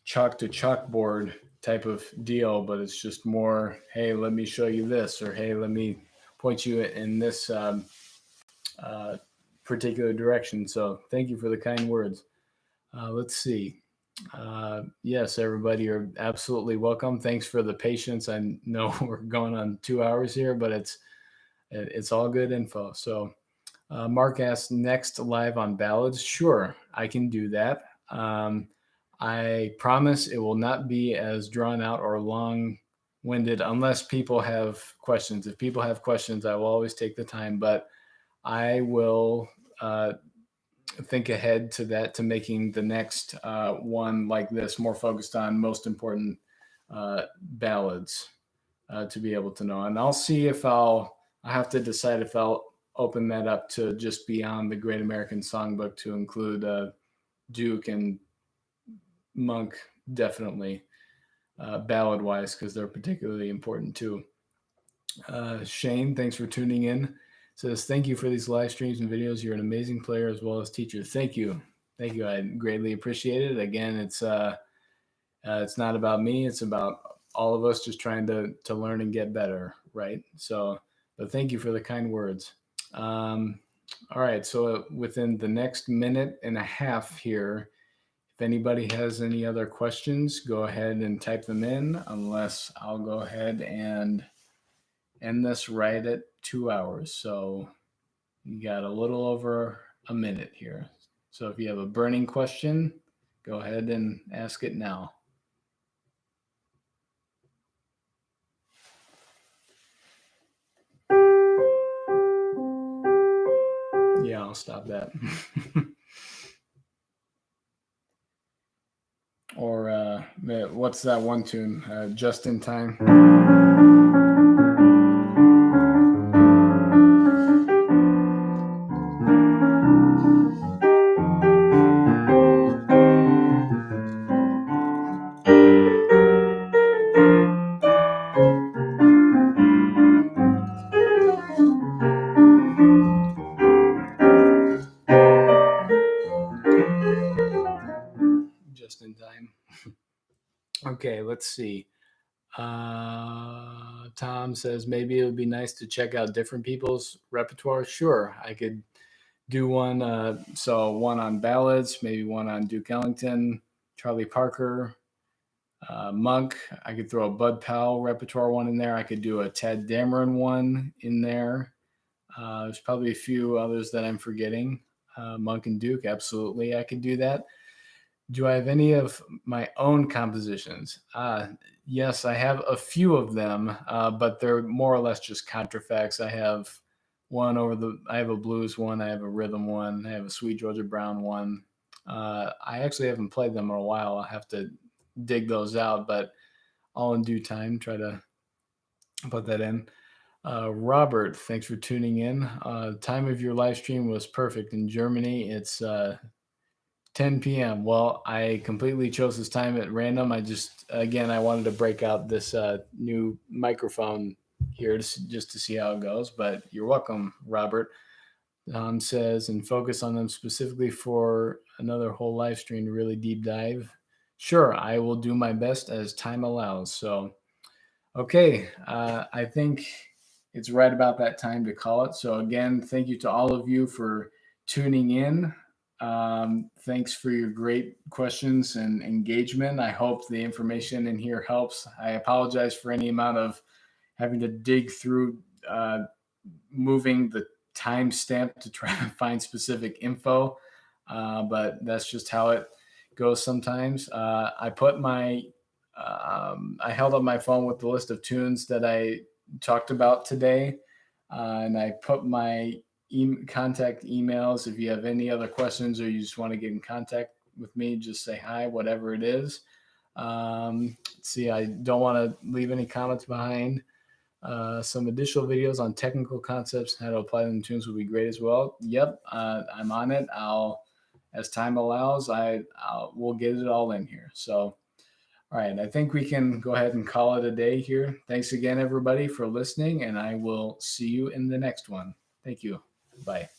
chalk to chalkboard type of deal, but it's just more, hey, let me show you this, or hey, let me point you in this uh, particular direction. So thank you for the kind words. Let's see. Yes, everybody, you're absolutely welcome. Thanks for the patience. I know we're going on 2 hours here, but it's all good info. So Mark asked, next live on ballads. Sure, I can do that. I promise it will not be as drawn out or long winded unless people have questions. If people have questions, I will always take the time, but I will think ahead to that, to making the next one like this more focused on most important ballads to be able to know. And I'll see if I have to decide if I'll open that up to just beyond the Great American Songbook to include Duke and Monk, definitely ballad wise, because they're particularly important too. Shane, thanks for tuning in. Says, thank you for these live streams and videos. You're an amazing player as well as teacher. Thank you. Thank you. I greatly appreciate it. Again, it's not about me. It's about all of us just trying to learn and get better, right? So, but thank you for the kind words. All right. So within the next minute and a half here, if anybody has any other questions, go ahead and type them in, unless I'll go ahead and end this right at 2 hours. So you got a little over a minute here. So if you have a burning question, go ahead and ask it now. Yeah, I'll stop that. Or what's that one tune? Just in Time. Just in Time. Okay, let's see. Tom says maybe it would be nice to check out different people's repertoire. Sure, I could do one. So one on ballads, maybe one on Duke Ellington, Charlie Parker, Monk. I could throw a Bud Powell repertoire one in there. I could do a Ted Dameron one in there. There's probably a few others that I'm forgetting. Monk and Duke, absolutely, I could do that. Do I have any of my own compositions? Yes, I have a few of them, but they're more or less just contrafacts. I have I have a blues one, I have a rhythm one, I have a Sweet Georgia Brown one. I actually haven't played them in a while. I'll have to dig those out, but all in due time, try to put that in. Robert, thanks for tuning in. Time of your live stream was perfect. In Germany, it's 10 p.m. Well, I completely chose this time at random. I wanted to break out this new microphone here just to see how it goes, but you're welcome, Robert. Says, and focus on them specifically for another whole live stream to really deep dive. Sure, I will do my best as time allows. So, okay, I think it's right about that time to call it. So again, thank you to all of you for tuning in. Thanks for your great questions and engagement. I hope the information in here helps. I apologize for any amount of having to dig through moving the timestamp to try to find specific info, but that's just how it goes sometimes. I held up my phone with the list of tunes that I talked about today, and I put my contact emails. If you have any other questions or you just want to get in contact with me, just say hi, whatever it is. Let's see, I don't want to leave any comments behind. Some additional videos on technical concepts, how to apply them in tunes would be great as well. Yep, I'm on it. As time allows, we'll get it all in here. So, all right, I think we can go ahead and call it a day here. Thanks again, everybody, for listening, and I will see you in the next one. Thank you. Bye.